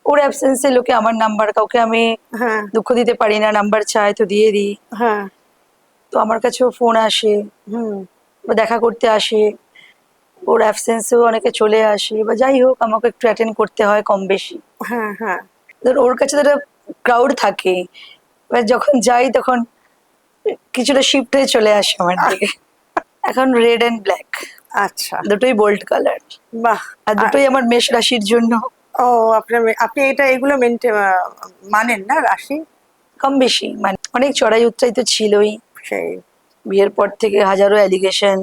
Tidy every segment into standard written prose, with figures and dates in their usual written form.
ওর অ্যাবসেন্সে লোকে আমার নাম্বার, কাউকে আমি হ্যাঁ দুঃখ দিতে পারি না, নাম্বার চায় তো দিয়ে দিই। হ্যাঁ। তো আমার কাছেও ফোন আসে হুম। বা দেখা করতে আসে, ওর অ্যাবসেন্সেও অনেকে চলে আসে, বা যাই হোক আমাকে একটু অ্যাটেন্ড করতে হয় কম বেশি। হ্যাঁ হ্যাঁ। ধর ওর কাছে তো একটা ক্রাউড থাকে, এবার যখন যাই তখন কিছুটা শিফট হয়ে চলে আসে আমার দিকে। এখন রেড অ্যান্ড ব্ল্যাক আচ্ছা। দুটোই বোল্ড কালার, বাহ। আর দুটোই আমার মেষ রাশির জন্য। ও, আপনি এগুলো মানেন না রাশি? কম বেশি মানে অনেক চড়াই উৎরাই তো ছিলই, সেই। বিয়ের পর থেকে হাজারো অ্যালিগেশন,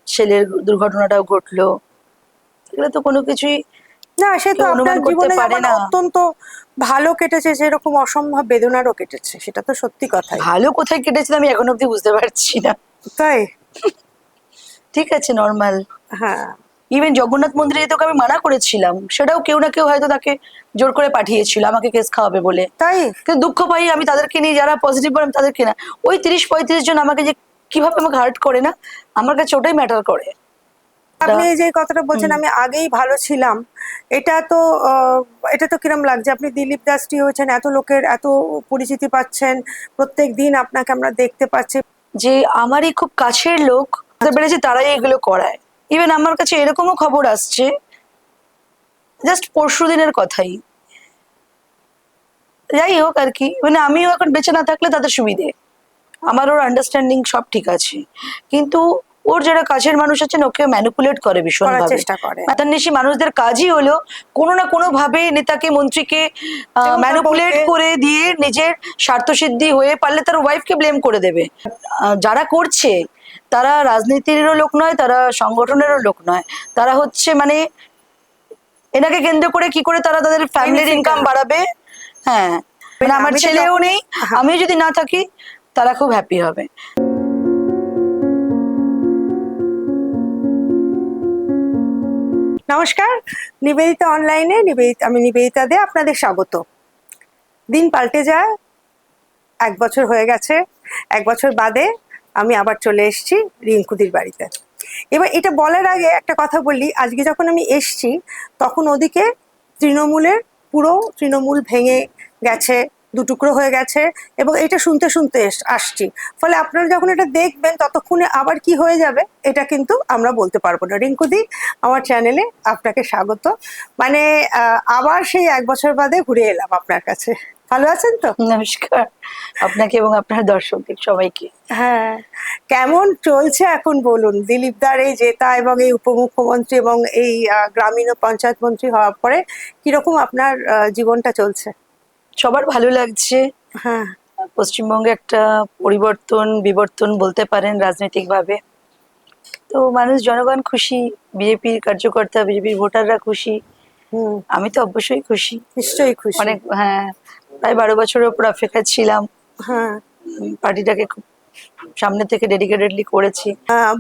ছেলের দুর্ঘটনাটাও ঘটলো, এগুলো তো কোনো কিছুই না, সে তো কেউ আপনার অনুমান করতে জীবনে পারে যেমন না। অত্যন্ত ভালো কেটেছে, সেরকম অসম্ভব বেদনারও কেটেছে, সেটা তো সত্যি কথাই। ভালো কোথায় কেটেছিল আমি এখন অব্দি বুঝতে পারছি না। তাই? ঠিক আছে, নর্মাল। হ্যাঁ। ইভেন জগন্নাথ মন্দিরে যেতে ওকে আমি মানা করেছিলাম, সেটাও কেউ না কেউ হয়তো তাকে জোর করে পাঠিয়েছিল আমাকে কেস খাওয়াবে বলে। তাই? কিন্তু দুঃখ পাই আমি তাদেরকে নিয়ে, যারা পজিটিভ বলেন তাদেরকে না। ওই 30-35 জন আমাকে যে কিভাবে আমাকে হার্ট করে না, আমার কাছে ওটাই ম্যাটার করে। আপনি এই যে কথাটা বলছেন, হুম। আমি আগেই ভালো ছিলাম, এটা তো এটা তো কিরম লাগছে? আপনি দিলীপ দাসটি হয়েছেন, এত লোকের এত পরিচিতি পাচ্ছেন, প্রত্যেক দিন আপনাকে আমরা দেখতে পাচ্ছি। যে আমারই খুব কাছের লোক বুঝতে পেরেছে, তারাই এগুলো করায়। ইভেন আমার কাছে এরকমও খবর আসছে, জাস্ট পরশু দিনের কথাই, যাই হোক আর কি, মানে আমিও এখন বেঁচে না থাকলে তাদের সুবিধে, আমার ওর আন্ডারস্ট্যান্ডিং সব ঠিক আছে, কিন্তু ওর যারা কাছের মানুষ আছেন ওকে ম্যানিপুলেট করে ভীষণ করার ভাবে। চেষ্টা করে। মাতান্বেষী মানুষদের কাজই হলো কোনো না কোনো ভাবে নেতাকে মন্ত্রীকে এবং তার ম্যানিপুলেট বউকে। করে দিয়ে নিজের স্বার্থসিদ্ধি হয়ে পারলে তার ওয়াইফকে ব্লেম করে দেবে। যারা করছে তারা রাজনীতিরও লোক নয়, তারা সংগঠনেরও লোক নয়, তারা হচ্ছে মানে এনাকে কেন্দ্র করে কি করে তারা তাদের ফ্যামিলির ইনকাম বাড়াবে। হ্যাঁ, মানে আমার আমি তো ছেলেও নেই, হ্যাঁ। আমিও যদি না থাকি তারা খুব হ্যাপি হবে। নমস্কার, নিবেদিতা অনলাইনে আমি নিবেদিতা দে, আপনাদের স্বাগত। দিন পাল্টে যায়, 1 বছর হয়ে গেছে। 1 বছর বাদে আমি আবার চলে এসেছি রিঙ্কুদির বাড়িতে। এবার এটা বলার আগে একটা কথা বলি, আজকে যখন আমি এসছি তখন ওদিকে পুরো তৃণমূল ভেঙে গেছে, দুটুকরো হয়ে গেছে, এবং এটা শুনতে শুনতে আসছি। ফলে আপনারা যখন এটা দেখবেন ততক্ষণে আবার কি হয়ে যাবে এটা কিন্তু আমরা বলতে পারবো না। রিঙ্কুদি, আমার চ্যানেলে আপনাকে স্বাগত। মানে আবার সেই 1 বছর বাদে ঘুরে এলাম আপনার কাছে। ভালো আছেন তো? নমস্কার আপনাকে এবং আপনার দর্শকদের সবাইকে। হ্যাঁ। কেমন চলছে এখন বলুন? দিলীপ দার এই জেতা এবং এই উপমুখ্যমন্ত্রী এবং এই গ্রামীণ ও পঞ্চায়েত মন্ত্রী হওয়ার পরে কিরকম আপনার জীবনটা চলছে? সবার ভালো লাগছে। হ্যাঁ। পশ্চিমবঙ্গে একটা বিবর্তন বলতে পারেন রাজনৈতিক ভাবে। তো মানুষ, জনগণ খুশি, বিজেপির কার্যকর্তা, বিজেপির ভোটাররা খুশি, হুম। আমি তো অবশ্যই খুশি। নিশ্চয়ই খুশি। অনেক, হ্যাঁ, প্রায় 12 বছরের উপর অপেক্ষা ছিলাম। হ্যাঁ। পার্টিটাকে খুব সামনে থেকে ডেডিকেটেডলি করেছি।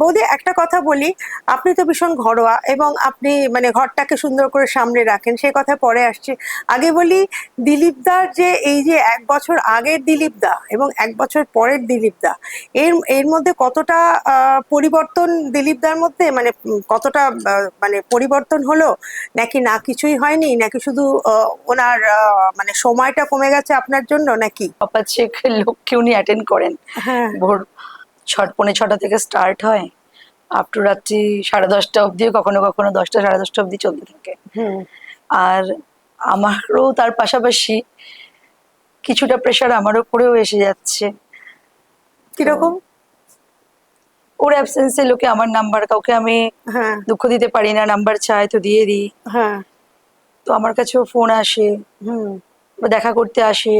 বৌদি, একটা কথা বলি, আপনি তো ভীষণ ঘরোয়া এবং আপনি মানে ঘরটাকে সুন্দর করে সামনে রাখেন, সেই কথা পরে আসছে। আগে বলি, দিলীপ দার যে এই যে 1 বছর আগের দিলীপ দা এবং 1 বছর পরের দিলীপ দা, এর এর মধ্যে কতটা পরিবর্তন দিলীপ দার মধ্যে, মানে কতটা মানে পরিবর্তন হলো, নাকি না কিছুই হয়নি, নাকি শুধু ওনার মানে সময়টা কমে গেছে আপনার জন্য, নাকি? অপাচেক লোককে উনি অ্যাটেন্ড করেন। হ্যাঁ। ভোর 6:45 থেকে স্টার্ট হয়, আপ টু রাত্রি 10:30 অব্দিও, কখনো কখনো 10টা 10:30 অব্দি চলতে থাকে। হুম। আর আমারও তার পাশাপাশি কিছুটা প্রেশার আমার উপরেও এসে যাচ্ছে। কিরকম? ওর অ্যাবসেন্সে লোকে আমার নাম্বার, কাউকে আমি হ্যাঁ দুঃখ দিতে পারি না, নাম্বার চায় তো দিয়ে দিই। হ্যাঁ। তো আমার কাছেও ফোন আসে হুম। বা দেখা করতে আসে,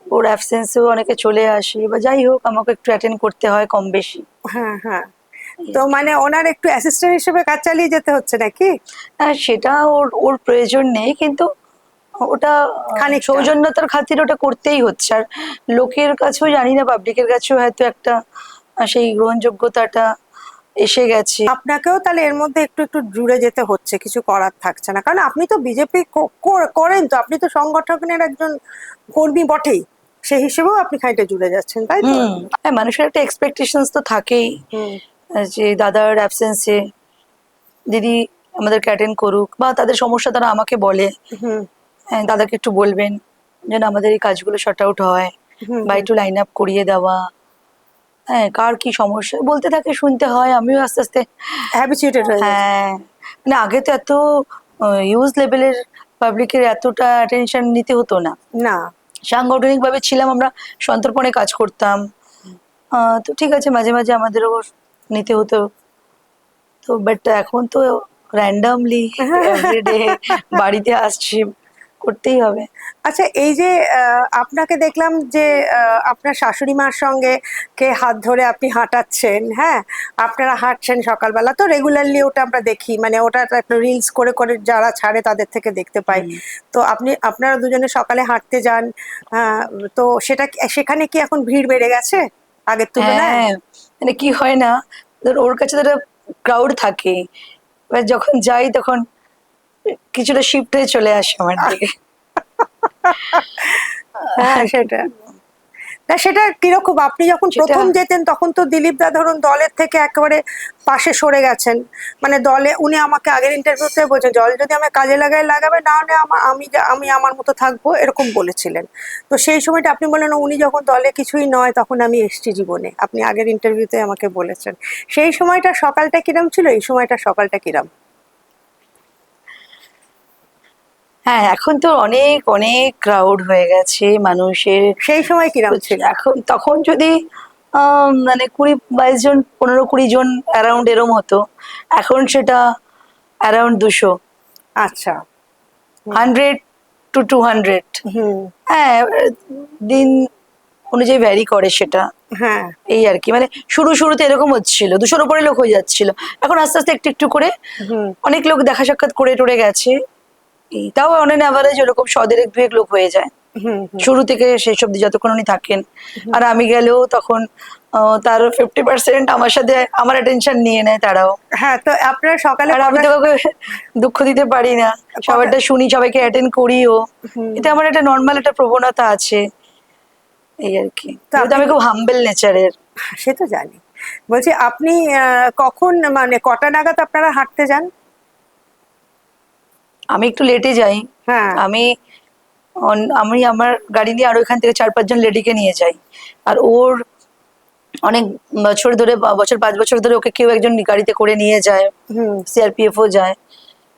ওর অ্যাবসেন্সেও অনেকে চলে আসে, বা যাই হোক আমাকে একটু অ্যাটেন্ড করতে হয় কম বেশি। হ্যাঁ হ্যাঁ। তো মানে ওনার একটু অ্যাসিস্ট্যান্ট হিসেবে কাজ চালিয়ে যেতে হচ্ছে নাকি? হ্যাঁ, সেটা ওর ওর প্রয়োজন নেই, কিন্তু ওটা খানিকটা। সৌজন্যতার খাতির ওটা করতেই হচ্ছে। আর লোকের কাছেও জানি না, পাবলিকের কাছেও হয়তো একটা সেই গ্রহণযোগ্যতাটা এসে গেছে। আপনাকেও তাহলে এর মধ্যে একটু একটু জুড়ে যেতে হচ্ছে, কিছু করার থাকছে না, কারণ আপনি তো বিজেপি করেন, তো আপনি তো সংগঠনের একজন কর্মী বটেই, সেই হিসেবেও আপনি খানিকটা জুড়ে যাচ্ছেন, তাই তো? হ্যাঁ, মানুষের একটা এক্সপেকটেশনস তো থাকেই, হুম। যে দাদার অ্যাবসেন্সে দিদি আমাদেরকে অ্যাটেন্ড করুক, বা তাদের সমস্যা তারা আমাকে বলে, হুম হ্যাঁ তাদেরকে একটু বলবেন যেন আমাদের এই কাজগুলো শর্ট আউট হয়, হুম বা একটু লাইন আপ করিয়ে দেওয়া। হ্যাঁ, কার কি সমস্যা বলতে থাকে, শুনতে হয়, আমিও আস্তে আস্তে হ্যাবিচুয়েটেড হয়ে গেছে। হ্যাঁ, মানে আগে তো এত ইউজ লেভেলের পাবলিকের এতটা অ্যাটেনশন নিতে হতো না। না, সাংগঠনিক ভাবে ছিলাম আমরা, সন্তর্পণে কাজ করতাম, তো ঠিক আছে মাঝে মাঝে আমাদেরও নিতে হতো, তো বাট এখন তো র্যান্ডামলি এভরিডে বাড়িতে আসছি, করতেই হবে। আচ্ছা, এই যে আপনাকে দেখলাম যে আপনার শাশুড়ি মার সঙ্গে কে হাত ধরে আপনি হাঁটাচ্ছেন, হ্যাঁ, আপনারা হাঁটছেন সকালবেলা, তো রেগুলারলি ওটা আমরা দেখি, মানে ওটা একটা রিলস করে করে যারা ছাড়ে তাদের থেকে দেখতে পাই। হুম। তো আপনারা দুজনে সকালে হাঁটতে যান, আহ, তো সেখানে কি এখন ভিড় বেড়ে গেছে আগের তুলনায়? হ্যাঁ, মানে কি হয় না, ধর ওর কাছে তো ক্রাউড থাকে, এবার যখন যাই তখন কিছুটা শিফট হয়ে চলে আসে আমার দিকে। হ্যাঁ, সেটা না, সেটা কিরকম? আপনি যখন সেটা প্রথম যেতেন তখন তো দিলীপ দা ধরুন দলের থেকে একেবারে পাশে সরে গেছেন, মানে দলে উনি আমাকে আগের ইন্টারভিউতে বলছেন জল যদি আমি কাজে লাগাই লাগাবে, না হলে আমি আমার মতো থাকবো, এরকম বলেছিলেন। তো সেই সময়টা আপনি বললেন উনি যখন দলে কিছুই নয় তখন আমি এসেছি জীবনে, আপনি আগের ইন্টারভিউতে আমাকে বলেছেন। সেই সময়টা সকালটা কিরম ছিল, এই সময়টা সকালটা কিরম? হ্যাঁ, এখন তো অনেক অনেক ক্রাউড হয়ে গেছে মানুষের। সেই সময় কিরম ছিল? এখন তখন যদি মানে 20-22 জন, 15-20 জন অ্যারাউন্ড এরম হতো, এখন সেটা অ্যারাউন্ড 200, আচ্ছা। 100 to 200। হুম। হ্যাঁ, দিন অনুযায়ী ভ্যারি করে সেটা, হ্যাঁ। এই আর কি। মানে শুরুতে এরকম হচ্ছিল 200-র উপরে লোক হয়ে যাচ্ছিল, এখন আস্তে আস্তে একটু একটু করে হুম অনেক লোক দেখা সাক্ষাৎ করে টরে গেছে। এই তাও অন এন অ্যাভারেজ ওরকম 100-200 লোক হয়ে যায় হুম হুম শুরু থেকে শেষ অব্দি, যতক্ষণ উনি থাকেন। হুম। আর আমি গেলেও তখন তার 50% আমার সাথে আমার অ্যাটেনশন নিয়ে নেয় তারাও। হ্যাঁ, তো আপনারা সকালে আর আমি কটা? তো কাউকে দুঃখ দিতে পারি না, কটা? সবারটা শুনি, সবাইকে অ্যাটেন্ড করিও, হুম। এটা আমার একটা নর্মাল একটা প্রবণতা আছে, এই আর কি। তো যেহেতু আপনি আমি খুব হাম্বেল নেচারের। সে তো জানি, বলছি আপনি কখন, মানে কটা নাগাদ আপনারা হাঁটতে যান? আমি একটু লেটে যাই। হ্যাঁ। আমি আমি আমার গাড়ি নিয়ে আরো এখান থেকে 4-5 জন লেডিকে নিয়ে যাই। আর ওর অনেক বছর ধরে, 5 বছর ধরে ওকে কেউ একজন গাড়িতে করে নিয়ে যায়, হুম। সিআরপিএফ ও যায়,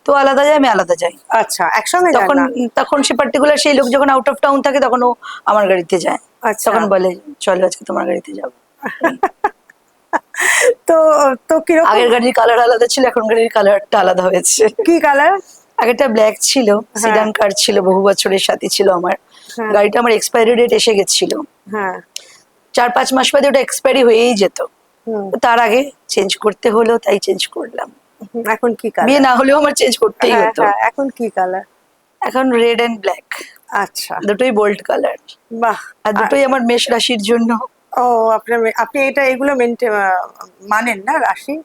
তো আলাদা যায়, আমি আলাদা যাই। আচ্ছা, একসঙ্গে যান তখন না? তখন সে পার্টিকুলার সেই লোক যখন আউট অফ টাউন থাকে তখন ও আমার গাড়িতে যায়, আচ্ছা। তখন বলে চলো আজকে তোমার গাড়িতে যাবো। এই। তো তো কিরকম? আগের গাড়ির কালার আলাদা ছিল, এখন গাড়ির কালারটা আলাদা হয়েছে। কি কালার? আগেরটা ব্ল্যাক ছিল, হ্যাঁ। সিডান কার ছিল, বহু বছরের সাথে ছিল আমার। হ্যাঁ। গাড়িটা আমার এক্সপায়ারি ডেট এসে গেছিল, হ্যাঁ। 4-5 মাস বাদে ওটা এক্সপায়ারি হয়েই যেত, হুম তো তার আগে চেঞ্জ করতে হলো, তাই চেঞ্জ করলাম। হুম, এখন কি বিয়ে কালার? না হলেও আমার চেঞ্জ করতেই হ্যাঁ হতো। হ্যাঁ, এখন কি কালার? এখন রেড অ্যান্ড ব্ল্যাক, আচ্ছা। দুটোই বোল্ড কালার, বাহ। আর আর দুটোই আমার মেষ রাশির জন্য। ও, আপনি এগুলো মানেন না রাশি?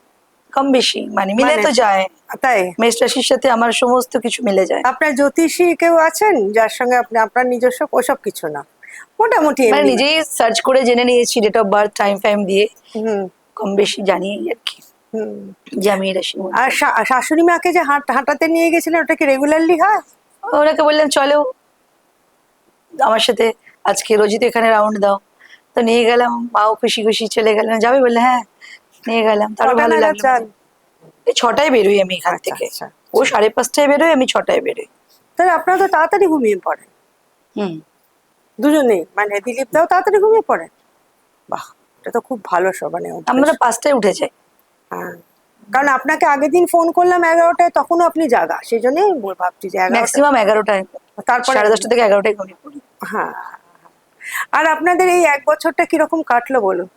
কম বেশি মানে মিলে মানে তো যায়, তাই? মেষ রাশির সাথে আমার সমস্ত কিছু মিলে যায়। আপনার জ্যোতিষী কেউ আছেন যার সঙ্গে আপনার নিজস্ব ওসব কিছু না, মোটামুটি মানে এমনি? নিজেই সার্চ করে জেনে নিয়েছি, ডেট অফ বার্থ, টাইম ফাইম দিয়ে হুম কম বেশি জানি এই আর কি, হুম। যে আমি এই রাশির আর মধ্যে। শাশুড়ি মাকে যে হাঁটাতে নিয়ে গেছিলেন, ওটা কি রেগুলারলি হয়? ওনাকে বললাম চলো আমার সাথে আজকে, রোজই তো এখানে রাউন্ড দাও, তো নিয়ে গেলাম, মাও খুশি খুশি চলে গেলেন, যাবে বললে হ্যাঁ, নিয়ে গেলাম, তারও কটা ভালো নাগাদ লাগলো। যান? এই 6টায় বেরোই আমি এখান আচ্ছা থেকে, আচ্ছা। ও 5:30টায় বেরোয়, আমি 6টায় বেরোই। তাহলে আপনারা তো তাড়াতাড়ি ঘুমিয়ে পড়েন হুম। দুজনেই, মানে দিলীপ দাও তাড়াতাড়ি ঘুমিয়ে পড়েন? বাহ, এটা তো খুব ভালো মানে অভ্যেস। আমরা 5টায় উঠে যাই। হ্যাঁ, কারণ আপনাকে আগের দিন ফোন করলাম 11টায়, তখনও আপনি জাগা, সেই জন্যই ভাবছি যে 11টা। ম্যাক্সিমাম 11টায়, তারপরে 10:30 থেকে 11টায় ঘুমিয়ে পড়ি। হ্যাঁ। আর আপনাদের এই 1 বছরটা কিরকম কাটলো বলুন?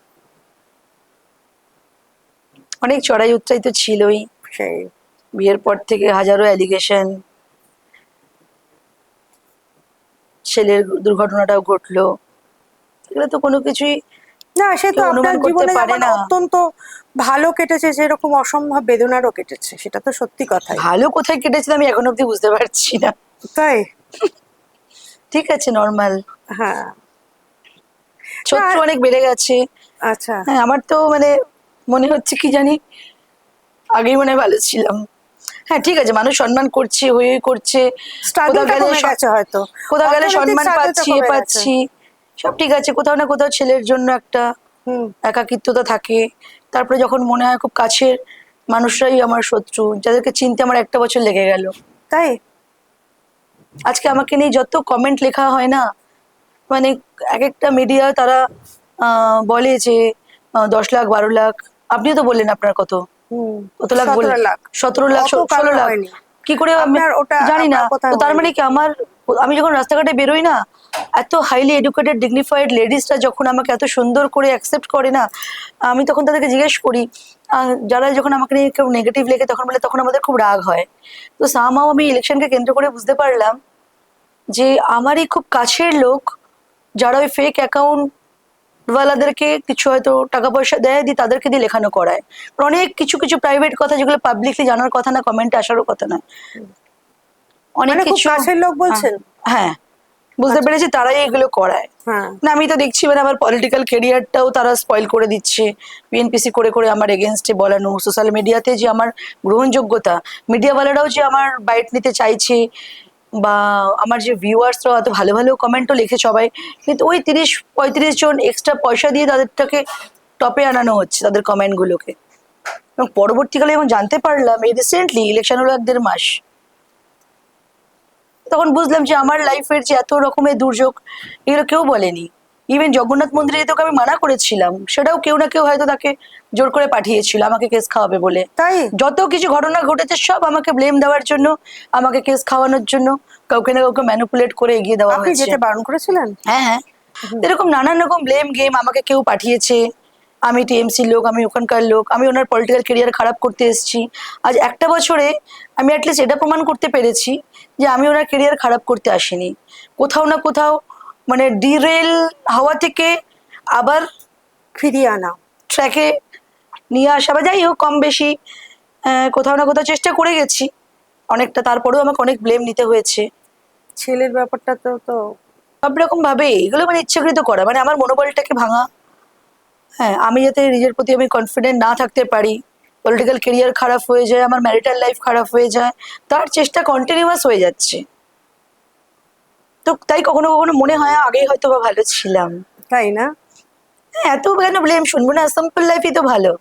অনেক চড়াই উৎরাই তো ছিলই, সেই। বিয়ের পর থেকে হাজারো অ্যালিগেশন, ছেলের দুর্ঘটনাটাও ঘটলো, এগুলো তো কোনো কিছুই না, সে তো কেউ আপনার অনুমান করতে জীবনে পারে যেমন না। অত্যন্ত ভালো কেটেছে, সেরকম অসম্ভব বেদনারও কেটেছে, সেটা তো সত্যি কথাই। ভালো কোথায় কেটেছিল আমি এখন অব্দি বুঝতে পারছি না। তাই? ঠিক আছে, নর্মাল, হ্যাঁ। না, শত্রু অনেক বেড়ে গেছে। আচ্ছা। হ্যাঁ, আমার তো মানে মনে হচ্ছে কি জানি, আগেই মনে হয় ভালো ছিলাম, হ্যাঁ ঠিক আছে, মানুষ সম্মান করছে, হয়ে করছে, স্ট্রাগলটা কমে গেছে হয়তো, কোথাও গেলে অর্থনৈতিক সম্মান struggle টা পাচ্ছি, কমে গেছে। পাচ্ছি, সব ঠিক আছে। কোথাও না কোথাও ছেলের জন্য একটা হুম। একাকিত্বতা থাকে। তারপরে যখন মনে হয় খুব কাছের মানুষরাই আমার শত্রু, যাদেরকে চিনতে আমার 1 বছর লেগে গেল। তাই আজকে আমাকে নিয়ে যত কমেন্ট লেখা হয় না, মানে এক একটা মিডিয়া তারা বলে যে 10 লাখ 12 লাখ, আপনিও তো বললেন আপনার কত হুম, কত লাখ 17 বললেন, লাখ 17 লাখ অত কারোর 16 লাখ, হয়নি। কি করে আপনার ওটা জানি না। আপনার কোথায় তো তার হয়নি? মানে কি আমি যখন রাস্তাঘাটে বেরোই না, এত হাইলি এডুকেটেড ডিগনিফাইড লেডিসরা যখন আমাকে এত সুন্দর করে অ্যাকসেপ্ট করে না, আমি তখন তাদেরকে জিজ্ঞেস করি, যারা যখন আমাকে নিয়ে কেউ নেগেটিভ লেগে তখন বলে, তখন আমাদের খুব রাগ হয়। তো সামহাও আমি ইলেকশনকে কেন্দ্র করে বুঝতে পারলাম যে আমারই খুব কাছের লোক যারা ওই ফেক অ্যাকাউন্ট ওয়ালাদেরকে কিছু হয়তো টাকা পয়সা দেয়, দিয়ে তাদেরকে দিয়ে লেখানো করায়। অনেক কিছু কিছু প্রাইভেট কথা যেগুলো পাবলিকলি জানার কথা না, কমেন্টে আসারও কথা না, অনেক মানে খুব কিছু। কাছের লোক বলছেন? হ্যাঁ, বুঝতে পেরেছি তারাই এগুলো করায়। হ্যাঁ। না আমি তো দেখছি মানে আমার পলিটিক্যাল কেরিয়ারটাও তারা স্পয়েল করে দিচ্ছে, বিএনপিসি করে করে আমার এগেনস্টে বলানো, সোশ্যাল মিডিয়াতে যে আমার গ্রহণযোগ্যতা, মিডিয়াওয়ালারাও যে আমার বাইট নিতে চাইছে, বা আমার যে ভিউয়ার্সরাও এত ভালো ভালো কমেন্টও লিখে সবাই, কিন্তু ওই 30-35 জন এক্সট্রা পয়সা দিয়ে তাদেরটাকে টপে আনানো হচ্ছে, তাদের কমেন্টগুলোকে। এবং পরবর্তীকালে যখন জানতে পারলাম, এই রিসেন্টলি ইলেকশন হলো 1-1.5 মাস, তখন বুঝলাম যে আমার লাইফের যে এত রকমের দুর্যোগ, এগুলো কেউ বলেনি। ইভেন জগন্নাথ মন্দিরে যেতে ওকে আমি মানা করেছিলাম, সেটাও কেউ না কেউ হয়তো তাকে জোর করে পাঠিয়েছিল আমাকে কেস খাওয়াবে বলে। তাই যত কিছু ঘটনা ঘটেছে সব আমাকে ব্লেম দেওয়ার জন্য, আমাকে কেস খাওয়ানোর জন্য, কাউকে না কাউকে ম্যানিপুলেট করে এগিয়ে দেওয়া আপনি হয়েছে। যেতে বারণ করেছিলেন? হ্যাঁ হ্যাঁ, এরকম নানান রকম ব্লেম গেম আমাকে কেউ পাঠিয়েছে। আমি টিএমসি লোক, আমি ওখানকার লোক, আমি ওনার পলিটিক্যাল কেরিয়ার খারাপ করতে এসেছি। আজ 1 বছরে আমি অ্যাটলিস্ট এটা প্রমাণ করতে পেরেছি যে আমি ওনার কেরিয়ার খারাপ করতে আসিনি। কোথাও না কোথাও মানে ডিরেল হওয়া থেকে আবার ফিরিয়ে আনা। ট্র্যাকে নিয়ে আসা, বা যাই হোক কম বেশি কোথাও না কোথাও চেষ্টা করে গেছি অনেকটা। তারপরেও আমাকে অনেক ব্লেম নিতে হয়েছে ছেলের ব্যাপারটা তো তো সব রকম ভাবে। এগুলো মানে ইচ্ছাকৃত করা, মানে আমার মনোবলটাকে ভাঙা। হ্যাঁ, আমি যাতে নিজের প্রতি আমি কনফিডেন্ট না থাকতে পারি, পলিটিক্যাল কেরিয়ার খারাপ হয়ে যায়, আমার ম্যারিটাল লাইফ খারাপ হয়ে যায়, তার চেষ্টা কন্টিনিউয়াস হয়ে যাচ্ছে। তো তাই কখনো কখনো মনে হয় আগেই হয়তো বা ভালো ছিলাম। তাই না? হ্যাঁ, এত কেন ব্লেম শুনবো না, সিম্পল লাইফই তো ভালো।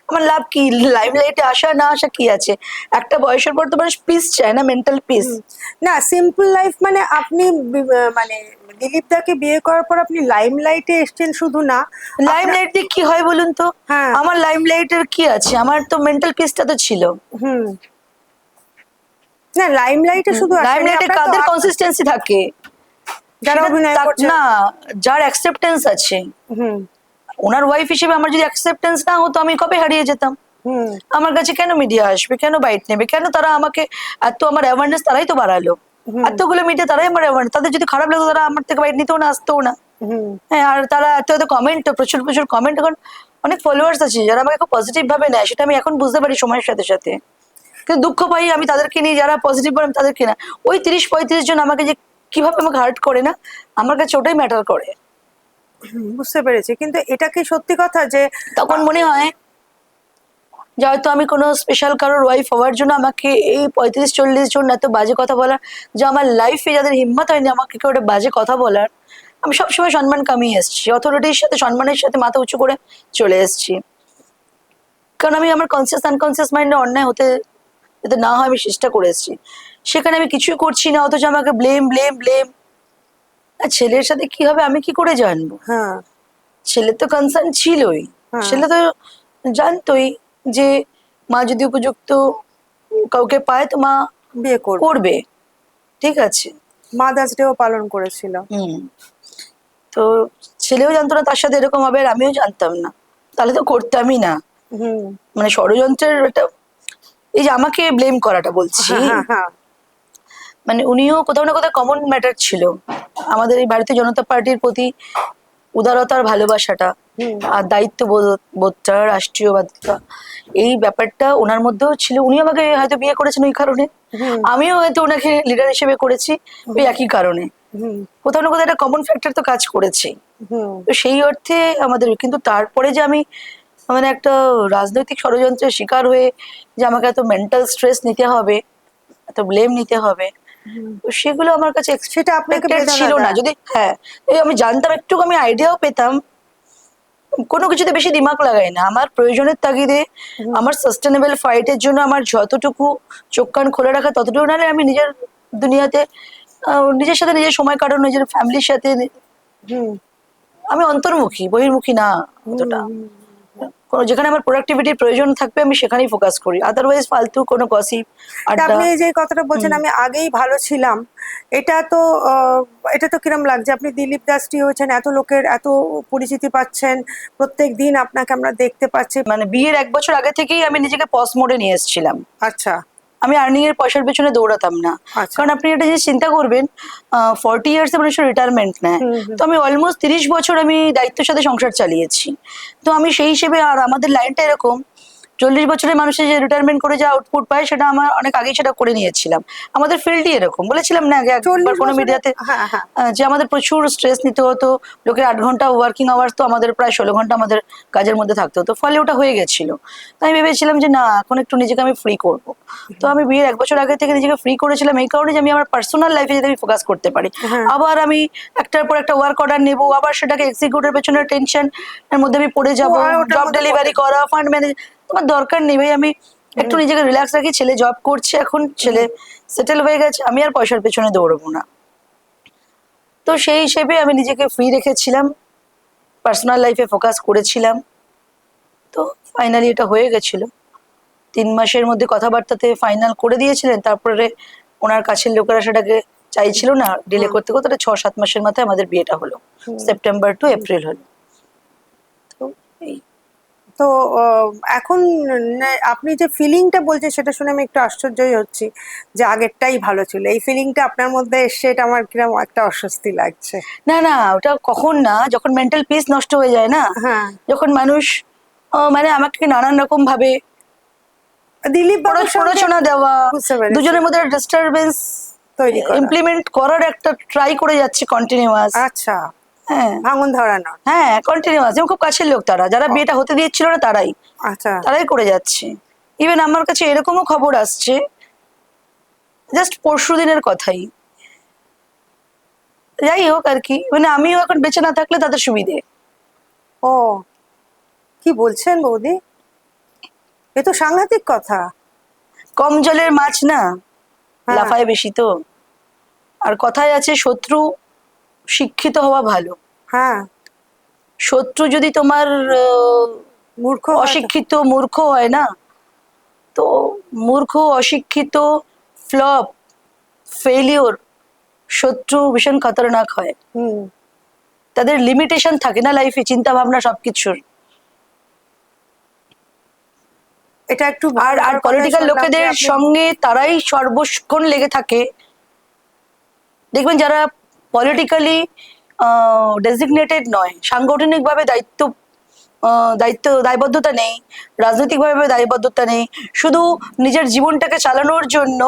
আমার লাভ কি, লাইমলাইটে আসা না আসা কি আছে? একটা বয়সের পর তো মানুষ পিস চায় না, মেন্টাল পিস। হুম। না, সিম্পল লাইফ মানে আপনি মানে দিলীপ দাকে বিয়ে করার পর আপনি লাইমলাইটে এসেছেন শুধু না, লাইমলাইট দিয়ে কি হয় বলুন তো? হ্যাঁ। আমার লাইমলাইটের কি আছে? আমার তো মেন্টাল পিসটা তো ছিল। হুম। না, লাইমলাইটে শুধু আসেনি, লাইমলাইটে আপনার তো কাদের কনসিস্টেন্সি থাকে? যারা সেটা অভিনয় করছে। না, যার অ্যাকসেপ্টেন্স আছে। হুম ওনার ওয়াইফ হিসেবে আমার যদি অ্যাকসেপ্টেন্স না হতো, আমি কবে হারিয়ে যেতাম। হুম আমার কাছে কেন মিডিয়া আসবে, কেন বাইট নেবে, কেন তারা আমাকে এত, আমার অ্যাওয়ারনেস তারাই তো বাড়ালো। এতগুলো মিডিয়া তারাই আমার অ্যাওয়ারনেস, তাদের যদি খারাপ লাগতো তারা আমার থেকে বাইট নিতেও না, আসতেও না। হুম হ্যাঁ, আর তারা এত এত কমেন্ট, প্রচুর প্রচুর কমেন্ট, এখন অনেক ফলোয়ার্স আছে যারা আমাকে খুব পজিটিভ ভাবে নেয়, সেটা আমি এখন বুঝতে পারি সময়ের সাথে সাথে। কিন্তু দুঃখ পাই আমি তাদেরকে নিয়ে, যারা পজিটিভ বলে আমি তাদেরকে না। ওই 30-35 জন আমাকে যে কিভাবে আমাকে হার্ট করে না, আমার কাছে ওটাই ম্যাটার করে। বুঝতে পেরেছি, কিন্তু এটা কি সত্যি কথা যে তখন মনে হয় যে হয়তো আমি কোনো স্পেশাল কারোর ওয়াইফ হওয়ার জন্য আমাকে এই 35-40 জন এত বাজে কথা বলার, যে আমার লাইফে যাদের হিম্মত হয়নি আমাকে কেউ একটা বাজে কথা বলার, আমি সবসময় সম্মান কামিয়ে এসেছি, অথরিটির সাথে সম্মানের সাথে মাথা উঁচু করে চলে এসেছি। কারণ আমি আমার কনসিয়াস আনকনসিয়াস মাইন্ডে অন্যায় হতে যাতে না হয় আমি চেষ্টা করে এসেছি। সেখানে আমি কিছুই করছি না, অথচ আমাকে ব্লেম ব্লেম ব্লেম। আর ছেলের সাথে কি হবে আমি কি করে জানবো? হ্যাঁ ছেলে তো কনসার্ন ছিলই, হ্যাঁ ছেলে তো জানতোই যে মা যদি উপযুক্ত কাউকে পায় তো মা বিয়ে করবে। করবে, ঠিক আছে। মাদার্স ডেও পালন করেছিল। হুম। তো ছেলেও জানতো না তার সাথে এরকম হবে, আর আমিও জানতাম না, তাহলে তো করতামই না। হুম মানে ষড়যন্ত্রের একটা, এই যে আমাকে ব্লেম করাটা বলছি, হ্যাঁ হ্যাঁ হ্যাঁ মানে উনিও কোথাও না কোথাও কমন ম্যাটার ছিল আমাদের এই ভারতীয় জনতা পার্টির প্রতি, উদারতার ভালোবাসাটা হুম আর দায়িত্ববোধটা, রাষ্ট্রীয়বাদটা, এই ব্যাপারটা ওনার মধ্যেও ছিল। উনি আমাকে হয়তো বিয়ে করেছেন ওই কারণে, হুম আমিও হয়তো ওনাকে লিডার হিসেবে করেছি ওই একই কারণে। হুম কোথাও না কোথাও একটা কমন ফ্যাক্টর তো কাজ করেছে। হুম তো সেই অর্থে আমাদের, কিন্তু তারপরে যে আমি মানে একটা রাজনৈতিক ষড়যন্ত্রের শিকার হয়ে যে আমাকে এত মেন্টাল স্ট্রেস নিতে হবে, এত ব্লেম নিতে হবে, তো সেগুলো আমার কাছে সেটা আপনাকে expected বেদনা ছিল না। দেয়। যদি হ্যাঁ, এই আমি জানতাম, একটু আমি আইডিয়াও পেতাম, কোনো কিছুতে বেশি দিমাগ লাগাই না। আমার প্রয়োজনের তাগিদে, হুম, আমার সাস্টেনেবল ফাইটের জন্য আমার যতটুকু চোখ কান খোলা রাখা ততটুকু, নাহলে আমি নিজের দুনিয়াতে নিজের সাথে নিজের সময় কাটানো, নিজের ফ্যামিলির সাথে হুম, আমি অন্তর্মুখী, বহির্মুখী না অতটা। হুম। কোনো যেখানে আমার প্রোডাক্টিভিটির প্রয়োজন থাকবে আমি সেখানেই ফোকাস করি, আদারওয়াইজ ফালতু কোনো গসিপ, তা আড্ডা। আপনি এই যে কথাটা বলছেন হুম। আমি আগেই ভালো ছিলাম, এটা তো এটা তো কিরম লাগছে? আপনি দিলীপ দাসটি হয়েছেন, এত লোকের এত পরিচিতি পাচ্ছেন, প্রত্যেক দিন আপনাকে আমরা দেখতে পাচ্ছি। মানে বিয়ের 1 বছর আগে থেকেই আমি নিজেকে পজ মোডে নিয়ে এসেছিলাম। আচ্ছা, আমি আর্নিং এর পয়সার পেছনে দৌড়াতাম না। আচ্ছা। কারণ আপনি একটা জিনিস চিন্তা করবেন, 40 ইয়ার্সে মানুষের রিটায়ারমেন্ট নেয়। হুম, হুম। তো আমি অলমোস্ট 30 বছর আমি দায়িত্বের সাথে সংসার চালিয়েছি। তো আমি সেই হিসেবে, আর আমাদের লাইনটা এরকম, 40 বছরের মানুষের যে রিটায়ারমেন্ট করে যা আউটপুট পায় সেটা আমার অনেক আগেই সেটা করে নিয়েছিলাম। আমাদের ফিল্ডই এরকম, বলেছিলাম না আগে একবার 40 কোনো বছরে? মিডিয়াতে, হ্যাঁ, হ্যাঁ। যে আমাদের প্রচুর স্ট্রেস নিতে হতো। লোকের 8 ঘন্টা ওয়ার্কিং আওয়ার্স, তো আমাদের প্রায় 16 ঘন্টা আমাদের কাজের মধ্যে থাকতে হতো, ফলে ওটা হয়ে গেছিল। তাই আমি ভেবেছিলাম যে না, এখন একটু নিজেকে আমি ফ্রি করব। তো আমি বিয়ের 1 বছর আগে থেকে নিজেকে ফ্রি করেছিলাম এই কারণে যে আমি আমার পার্সোনাল লাইফে যাতে আমি ফোকাস করতে পারি। হ্যাঁ। আবার আমি একটার পর একটা ওয়ার্ক অর্ডার নেবো, আবার সেটাকে এক্সিকিউটের পেছনে টেনশন এর মধ্যে আমি পড়ে যাব, আর ওটার জব মধ্যে ডেলিভারি করা, ফান্ড ম্যানেজ, তোমার দরকার নেই ভাই। আমি একটু নিজেকে রিল্যাক্স রাখি, ছেলে জব করছে, এখন ছেলে সেটেল হয়ে গেছে, আমি আর পয়সার পেছনে দৌড়বো না। তো সেই হিসেবে আমি নিজেকে ফ্রি রেখেছিলাম, পার্সোনাল লাইফে ফোকাস করেছিলাম। তো ফাইনালি এটা হয়ে গেছিল। 3 মাসের মধ্যে কথাবার্তাতে ফাইনাল করে দিয়েছিলেন, তারপরে ওনার কাছের লোকেরা সেটাকে চাইছিল না, ডিলে করতে করতে 6-7 মাসের মাথায় আমাদের বিয়েটা হলো। সেপ্টেম্বর টু এপ্রিল হলো। তো এই তো এখন আপনি যে ফিলিংটা বলছেন সেটা শুনে আমি একটু আশ্চর্যই হচ্ছি যে আগেরটাই ভালো ছিল। এই ফিলিংটা আপনার মধ্যে এসছে, এটা আমার কিরকম একটা অস্বস্তি লাগছে। না না, ওটা কখন না, যখন মেন্টাল পিস নষ্ট হয়ে যায় না, হ্যাঁ। যখন মানুষ মানে আমাকে নানান রকম ভাবে দিলীপ বাবুর সঙ্গে প্ররোচনা দেওয়া, বুঝতে পেরেছি। দুজনের মধ্যে ডিস্টারবেন্স তৈরি করা। ইমপ্লিমেন্ট করার একটা ট্রাই করে যাচ্ছে কন্টিনিউয়াস। আচ্ছা, হ্যাঁ ভাঙন ধরানো। হ্যাঁ, কন্টিনিউয়াস। যেমন খুব কাছের লোক, তারা যারা বিয়েটা হতে দিচ্ছিল না তারাই আচ্ছা। তারাই করে যাচ্ছে। ইভেন আমার কাছে এরকমও খবর আসছে, জাস্ট পরশু দিনের কথাই, যাই হোক আর কি, মানে আমিও এখন বেঁচে না থাকলে তাদের সুবিধে। ও, কি বলছেন বৌদি? এ তো সাংঘাতিক কথা। কম জলের মাছ না, হ্যাঁ। লাফায় বেশি তো। আর কথায় আছে, শত্রু শিক্ষিত হওয়া ভালো। হ্যাঁ। শত্রু যদি তোমার মূর্খ হয় তো। অশিক্ষিত মূর্খ হয় না, তো মূর্খ, অশিক্ষিত, ফ্লপ, ফেলিওর শত্রু ভীষণ খতরনাক হয়। হুম। তাদের লিমিটেশন থাকে না লাইফে, চিন্তা ভাবনা সবকিছুর। এটা একটু আর আর পলিটিক্যাল লোকেদের সঙ্গে তারাই সর্বক্ষণ লেগে থাকে। দেখবেন যারা পলিটিক্যালি ডেজিগনেটেড নয়, সাংগঠনিকভাবে দায়বদ্ধতা নেই, রাজনৈতিকভাবে দায়বদ্ধতা নেই, শুধু নিজের জীবনটাকে চালানোর জন্য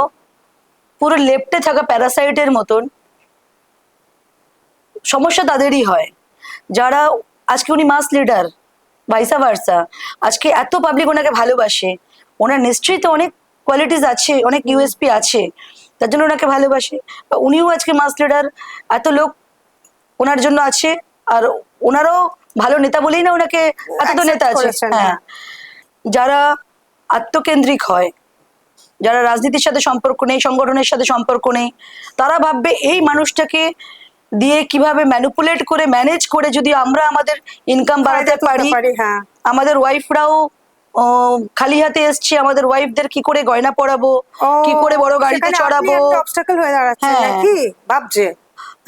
পুরো লেপ্টে থাকা প্যারাসাইটের মতন, সমস্যা তাদেরই হয়। যারা আজকে উনি মাস লিডার, ভাইসা ভার্সা, আজকে এত পাবলিক ওনাকে ভালোবাসে, ওনার নিশ্চয়ই তো অনেক কোয়ালিটিস আছে, অনেক ইউএসপি আছে, তার জন্য ওনাকে ভালোবাসে। বা উনিও আজকে মাস লিডার, এত লোক ওনার জন্য আছে, আর ওনারও ভালো নেতা বলেই না ওনাকে এত তো নেতা আছে। হ্যাঁ, যারা আত্মকেন্দ্রিক হয়, যারা রাজনীতির সাথে সম্পর্ক নেই, সংগঠনের সাথে সম্পর্ক নেই, তারা ভাববে এই মানুষটাকে দিয়ে কিভাবে ম্যানিপুলেট করে, ম্যানেজ করে যদি আমরা আমাদের ইনকাম বাড়াতে পারি, হ্যাঁ। আমাদের ওয়াইফরাও খালি হাতে এসছে, আমাদের ওয়াইফদের কি করে গয়না পরাবো, কি করে বড় গাড়িতে চড়াবো, অবস্টাকল হয়ে দাঁড়াচ্ছে হ্যাঁ। নাকি ভাবছে?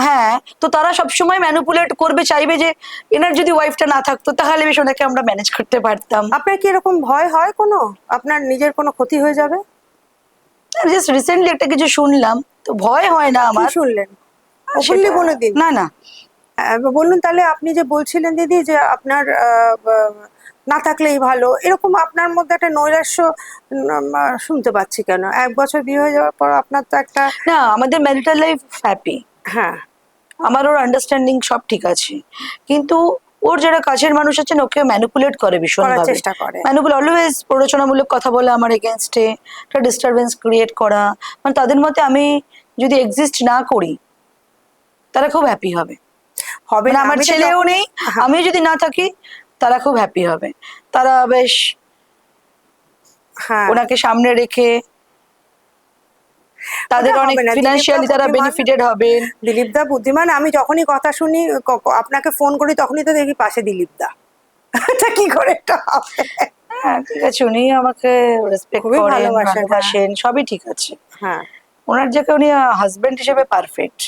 হ্যাঁ, তো তারা সবসময় ম্যানিপুলেট করবে, চাইবে যে এনার যদি ওয়াইফটা না থাকতো তাহলে বেশ ওনাকে আমরা ম্যানেজ করতে পারতাম। আপনার কি এরকম ভয় হয় কোনো, আপনার নিজের কোনো ক্ষতি হয়ে যাবে? জাস্ট রিসেন্টলি একটা কিছু শুনলাম, তো ভয় হয় না কি আমার। শুনলেন? ওপেনলি বলে দিন। না না, বলুন তাহলে। আপনি যে বলছিলেন দিদি যে আপনার না থাকলেই ভালো, এরকম আপনার মধ্যে একটা নৈরাশ্য শুনতে পাচ্ছি কেন? 1 বছর বিয়ে হয়ে যাওয়ার পর আপনার তো একটা। না, আমাদের ম্যারিটাল লাইফ হ্যাপি, হ্যাঁ। আমার ওর আন্ডারস্ট্যান্ডিং সব ঠিক আছে, কিন্তু ওর যারা কাছের মানুষ আছেন ওকে ম্যানিপুলেট করে ভীষণ করার ভাবে, চেষ্টা করে। ম্যানিপুলেট অলওয়েজ প্ররোচনামূলক কথা বলে আমার এগেনস্টে, একটা ডিস্টারবেন্স ক্রিয়েট করা, মানে তাদের মতে আমি যদি এক্সিস্ট না করি তারা খুব হ্যাপি হবে, হবে মানে না, আমার আমি তো ছেলেও যখনই- নেই, হ্যাঁ, আমি যদি না থাকি তারা খুব হ্যাপি হবে, তারা বেশ হ্যাঁ, ওনাকে সামনে রেখে তাদের ওটা অনেক হবে না। ফিনান্সিয়ালি তারা বেনিফিটেড হবেন। দিলীপ দা বুদ্ধিমান। আমি যখনই কথা শুনি, আপনাকে ফোন করি, তখনই তো দেখি পাশে দিলীপ দা। এটা কি করে এটা হবে? হ্যাঁ ঠিক আছে, উনি আমাকে রেসপেক্ট খুবই করেন, ভালোবাসেন, ভালোবাসেন, সবই ঠিক আছে, হ্যাঁ, ওনার জায়গায় উনি হাজবেন্ড হিসেবে পারফেক্ট।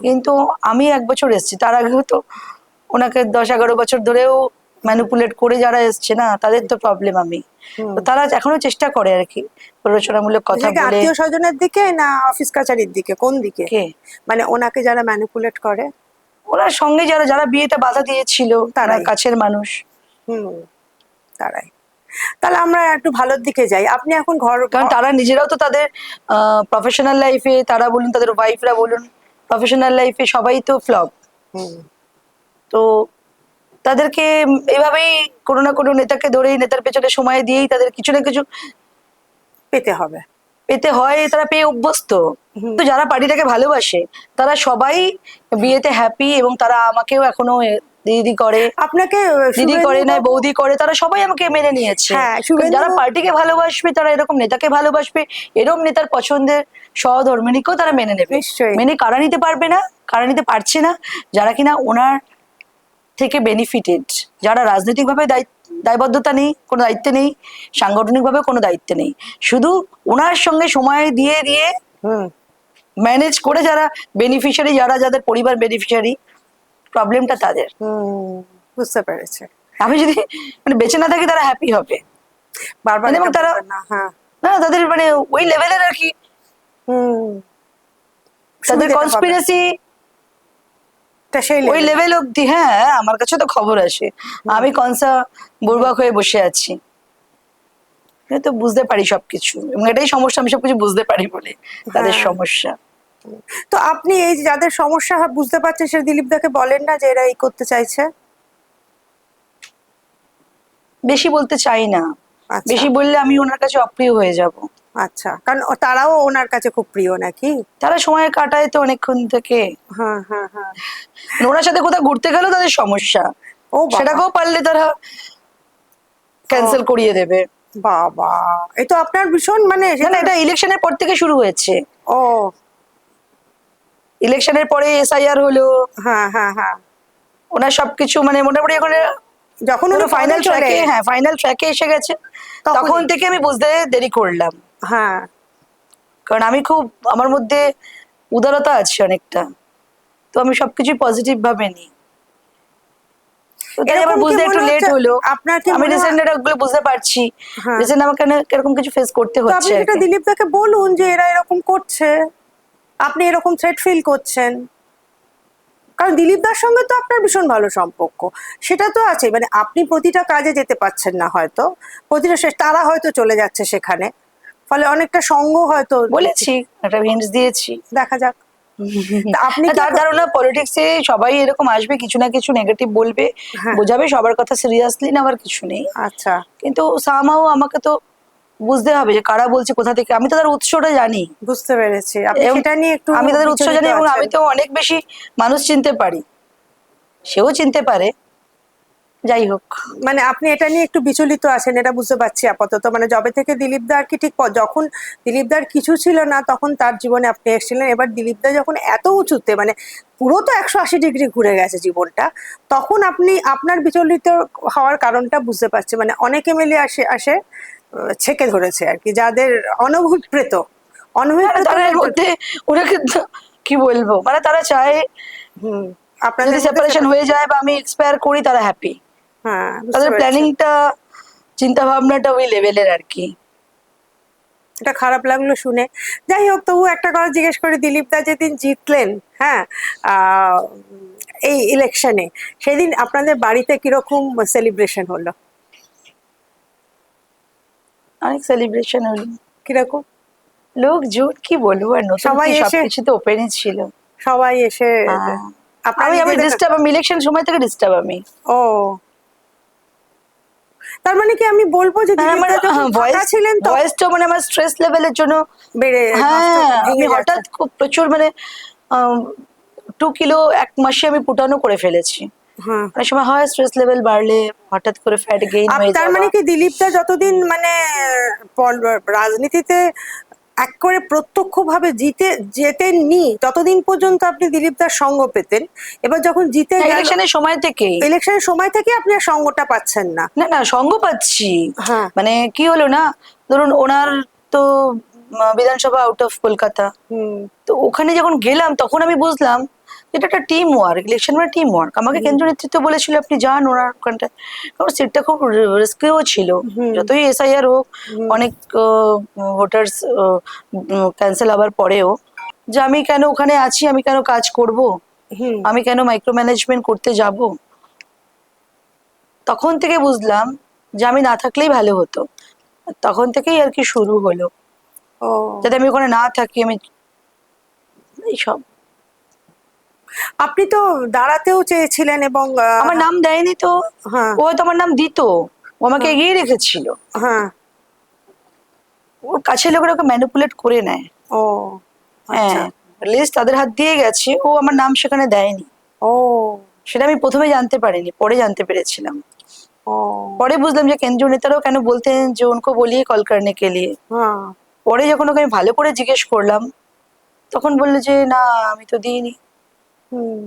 কিন্তু আমি 1 বছর এসেছি, তার আগেও তো ওনাকে 10-11 বছর ধরেও ম্যানিপুলেট করে যারা এসছে না, তাদের তো প্রবলেম আমি, হুম। তো তারা এখনো চেষ্টা করে আর কি প্ররোচনামূলক কথা এটা কি বলে। আত্মীয় স্বজনের দিকে না অফিস কাছারির দিকে, কোন দিকে? কে? মানে ওনাকে যারা ম্যানিপুলেট করে ওনার সঙ্গে যারা যারা বিয়েতে বাধা দিয়েছিল, তারাই। ওনার কাছের মানুষ। হুম, তারাই। তাহলে আমরা একটু ভালোর দিকে যাই। আপনি এখন কারণ তারা নিজেরাও তো তাদের প্রফেশনাল লাইফে, তারা বলুন তাদের ওয়াইফরা বলুন, প্রফেশনাল লাইফে সবাই তো ফ্লপ। হুম, তো তাদেরকে এভাবেই কোনো না কোনো নেতাকে ধরেই, নেতার পেছনে সময় দিয়েই তাদের কিছু না কিছু পেতে হবে। পেতে হয়, তারা পেয়ে অভ্যস্ত। হুম। তো যারা পার্টিটাকে ভালোবাসে তারা সবাই বিয়েতে হ্যাপি, এবং তারা আমাকেও এখনো দিদি করে, আপনাকে দিদি করে শুভেন্দু নাই বাবু, বৌদি করে, তারা সবাই আমাকে মেনে নিয়েছে। হ্যাঁ, কারণ শুভেন্দু যারা বাবু, পার্টিকে ভালোবাসবে তারা এরকম নেতাকে ভালোবাসবে, এরকম নেতার পছন্দের সহধর্মিণীকেও তারা মেনে নেবে। নিশ্চয়ই। মেনে কারা নিতে পারবে না, কারা নিতে পারছে না? যারা কিনা ওনার থেকে বেনিফিটেড, যারা রাজনৈতিকভাবে দায়বদ্ধতা নেই, কোনো দায়িত্বে নেই, সাংগঠনিকভাবে কোনো দায়িত্বে নেই, শুধু ওনার সঙ্গে সময় দিয়ে দিয়ে হুম, ম্যানেজ করে যারা বেনিফিশিয়ারি, যারা যাদের পরিবার বেনিফিশিয়ারি, প্রবলেমটা তাদের। হুম, বুঝতে পেরেছে। আমি যদি মানে বেঁচে না থাকি তারা হ্যাপি হবে, বারবার মানে, এবং এটা তারা বলবেন না, হ্যাঁ। না তাদের মানে ওই লেভেলের আর কি, হুম, তাদের সুবিধাটা পাবে। কনস্পিরেসি এটা সেই ওই level এ। লেভেল অব্দি। হ্যাঁ, আমার কাছে তো খবর আসে, আমি কনসা বুর্বাক হয়ে বসে আছি, আমি তো বুঝতে পারি সবকিছু, এবং এটাই সমস্যা, আমি সবকিছু বুঝতে পারি বলে তাদের হ্যাঁ। সমস্যা। তো আপনি এই যে যাদের সমস্যা বুঝতে পারছেন, সে দিলীপ দাকে বলেন না যে এরা এই করতে চাইছে? বেশি বলতে চাই না, আচ্ছা, বেশি বললে আমি ওনার কাছে অপ্রিয় হয়ে যাব। আচ্ছা, কারণ তারাও ওনার কাছে খুব প্রিয় নাকি? তারা সময় কাটায় তো অনেকক্ষণ থেকে, হ্যাঁ, হ্যাঁ, হ্যাঁ। মানে ওনার সাথে কোথাও ঘুরতে গেলেও তাদের সমস্যা, ও বাবা, সেটাকেও পারলে তারা ক্যান্সেল করিয়ে দেবে। বাবা, এই তো আপনার ভীষণ মানে না না, এটা ইলেকশনের পর থেকে শুরু হয়েছে, ও, ইলেকশনের পরে এসআইআর হলো, হ্যাঁ, হ্যাঁ, হ্যাঁ। ওনার সবকিছু মানে মোটামুটি এখন যখন উনি ফাইনাল পদে চলে, ট্র্যাকে, হ্যাঁ ফাইনাল ট্র্যাকে এসে গেছে, তখনই। তখন থেকে আমি বুঝতে দেরি করলাম, হ্যাঁ, কারণ আমি খুব, আমার মধ্যে উদারতা আছে অনেকটা, তো আমি সবকিছু পজিটিভ ভাবে নিই, তো তাই আমার এরকম কি বুঝতে একটু মনে লেট হচ্ছে হলো। আপনার? কি আমি মনে হয়? রিসেন্ট ওগুলো বুঝতে পারছি, হ্যাঁ, রিসেন্ট আমাকে এরকম কিছু ফেস করতে তো আপনি হচ্ছে আর সেটা কি। দিলীপ দাকে বলুন যে এরা এরকম করছে, আপনি এরকম থ্রেট ফিল করছেন। কারণ দিলীপ দার সঙ্গে তো আপনার ভীষণ ভালো সম্পর্ক, সেটা তো আছে। মানে আপনি প্রতিটা কাজে যেতে পারছেন না হয়তো, প্রতিটা শেষ তারা হয়তো চলে যাচ্ছে সেখানে, ফলে অনেকটা সঙ্গ হয়তো বলেছি, একটা হিন্টস দিয়েছি। দেখা যাক। তা আপনি কি তার ধারণা পলিটিক্সে সবাই এরকম আসবে, কিছু না কিছু নেগেটিভ বলবে, হ্যাঁ, বোঝাবে, সবার কথা সিরিয়াসলি নেওয়ার কিছু নেই, আচ্ছা, কিন্তু সামহাও আমাকে তো বুঝতে হবে যে কারা বলছে কোথা থেকে, আমি তো তার উৎসটা জানি, বুঝতে পেরেছি। আপনি এবং সেটা নিয়ে একটু আমি তাদের উৎস বিচলিত জানি, এবং আছেন। আমি তো অনেক বেশি মানুষ চিনতে পারি, সেও চিনতে পারে, যাই হোক। মানে আপনি এটা নিয়ে একটু বিচলিত আছেন, এটা বুঝতে পারছি আপাতত। মানে যবে থেকে দিলীপ দা আর কি, ঠিক যখন দিলীপ দার কিছু ছিল না তখন তার জীবনে আপনি এসেছিলেন, এবার দিলীপ দা যখন এত উঁচুতে, মানে পুরো তো 180 ডিগ্রি ঘুরে গেছে জীবনটা, তখন আপনি আপনার বিচলিত হওয়ার কারণটা বুঝতে পারছি। মানে অনেকে মিলে আসে আসে ছেকে ধরেছে আর কি, যাদের অনভিপ্রেত মানে তারা এর মধ্যে, ওরা কিন্তু কি বলবো, মানে তারা চায় হুম, আপনাদের যদি মধ্যে সেপারেশন হয়ে যায় বা আমি এক্সপায়ার করি তারা হ্যাপি, হ্যাঁ, বুঝতে তাদের পেরেছি। প্ল্যানিংটা, চিন্তা ভাবনাটা ওই লেভেলের আর কি। এটা খারাপ লাগলো শুনে। যাই হোক, তবু একটা কথা জিজ্ঞেস করি, দিলীপ দা যেদিন জিতলেন, হ্যাঁ, আহ, এই ইলেকশনে, সেদিন আপনাদের বাড়িতে কিরকম সেলিব্রেশন হলো? অনেক সেলিব্রেশন হলো, কিরকম? লোকজন কি বলবো, আর নতুন সবাই কি, এসে সবকিছু তো ওপেনই ছিল। সবাই এসে হ্যাঁ, আপনার আমি নিজেদের- ডিস্টার্ব, আমি ইলেকশন সময় থেকে ডিস্টার্ব আমি। ও, তার মানে কি আমি বলবো যে মানে আমার দিলীপ দা যখন ভয়েস, ফাঁকা ছিলেন তো ভয়েসটা মানে আমার স্ট্রেস লেভেলের জন্য বেড়ে নষ্ট হ্যাঁ আমি ভেঙে যাচ্ছে। হঠাৎ খুব প্রচুর মানে 2 কিলো এক মাসে আমি পুটানো করে ফেলেছি। হ্যাঁ, অনেক সময় হয় স্ট্রেস লেভেল বাড়লে হঠাৎ করে ফ্যাট গেইন হয়ে তার যাওয়া। মানে কি দিলীপ দা যতদিন মানে রাজনীতিতে এক করে প্রত্যক্ষভাবে যেতেননি ততদিন পর্যন্ত আপনি দিলীপ দার সঙ্গ পেতেন। এবার যখন জিতে গেল ইলেকশনের সময় থেকেই, ইলেকশনের সময় থেকে আপনি আর সঙ্গটা পাচ্ছেন না। না না সঙ্গ পাচ্ছি। হ্যাঁ। মানে কি হলো না, ধরুন ওনার তো বিধানসভা আউট অফ কলকাতা, হুম। তো ওখানে যখন গেলাম তখন আমি বুঝলাম এটা একটা টিম ওয়ার্ক, ইলেকশন মানে টিম ওয়ার্ক। আমাকে কেন্দ্রীয় নেতৃত্ব বলেছিল আপনি যান ওনার ওখানটায়, কারণ সিটটা খুব রিস্কিও ছিল। যতই এসআইআর হোক, অনেক ভোটার্স ক্যান্সেল হওয়ার পরেও, যে আমি কেন ওখানে আছি, আমি কেন কাজ করব, হুম। আমি কেন মাইক্রো ম্যানেজমেন্ট করতে যাব। তখন থেকে বুঝলাম যে আমি না থাকলেই ভালো হতো। তখন থেকেই আর কি শুরু হলো, ও, যাতে আমি ওখানে না থাকি, আমি এইসব। আপনি তো দাঁড়াতেও চেয়েছিলেন এবং আমার নাম দেয়নি তো, হ্যাঁ, ও হয়তো আমার নাম দিত, ও আমাকে এগিয়ে রেখেছিল। হ্যাঁ, ওর কাছের লোকেরা ওকে ম্যানিপুলেট করে নেয়। ও, আচ্ছা, হ্যাঁ, লিস্ট তাদের হাত দিয়ে গেছে, ও আমার নাম সেখানে দেয়নি। ও, সেটা আমি প্রথমে জানতে পারিনি, পরে জানতে পেরেছিলাম। ও, পরে বুঝলাম যে কেন্দ্রীয় নেতারাও কেন বলতেন যে উनको বলিয়ে কল করনে কে লিয়ে। হ্যাঁ, পরে যখন ওকে আমি ভালো করে জিজ্ঞেস করলাম, তখন বললো যে না আমি তো দিইনি। হুম,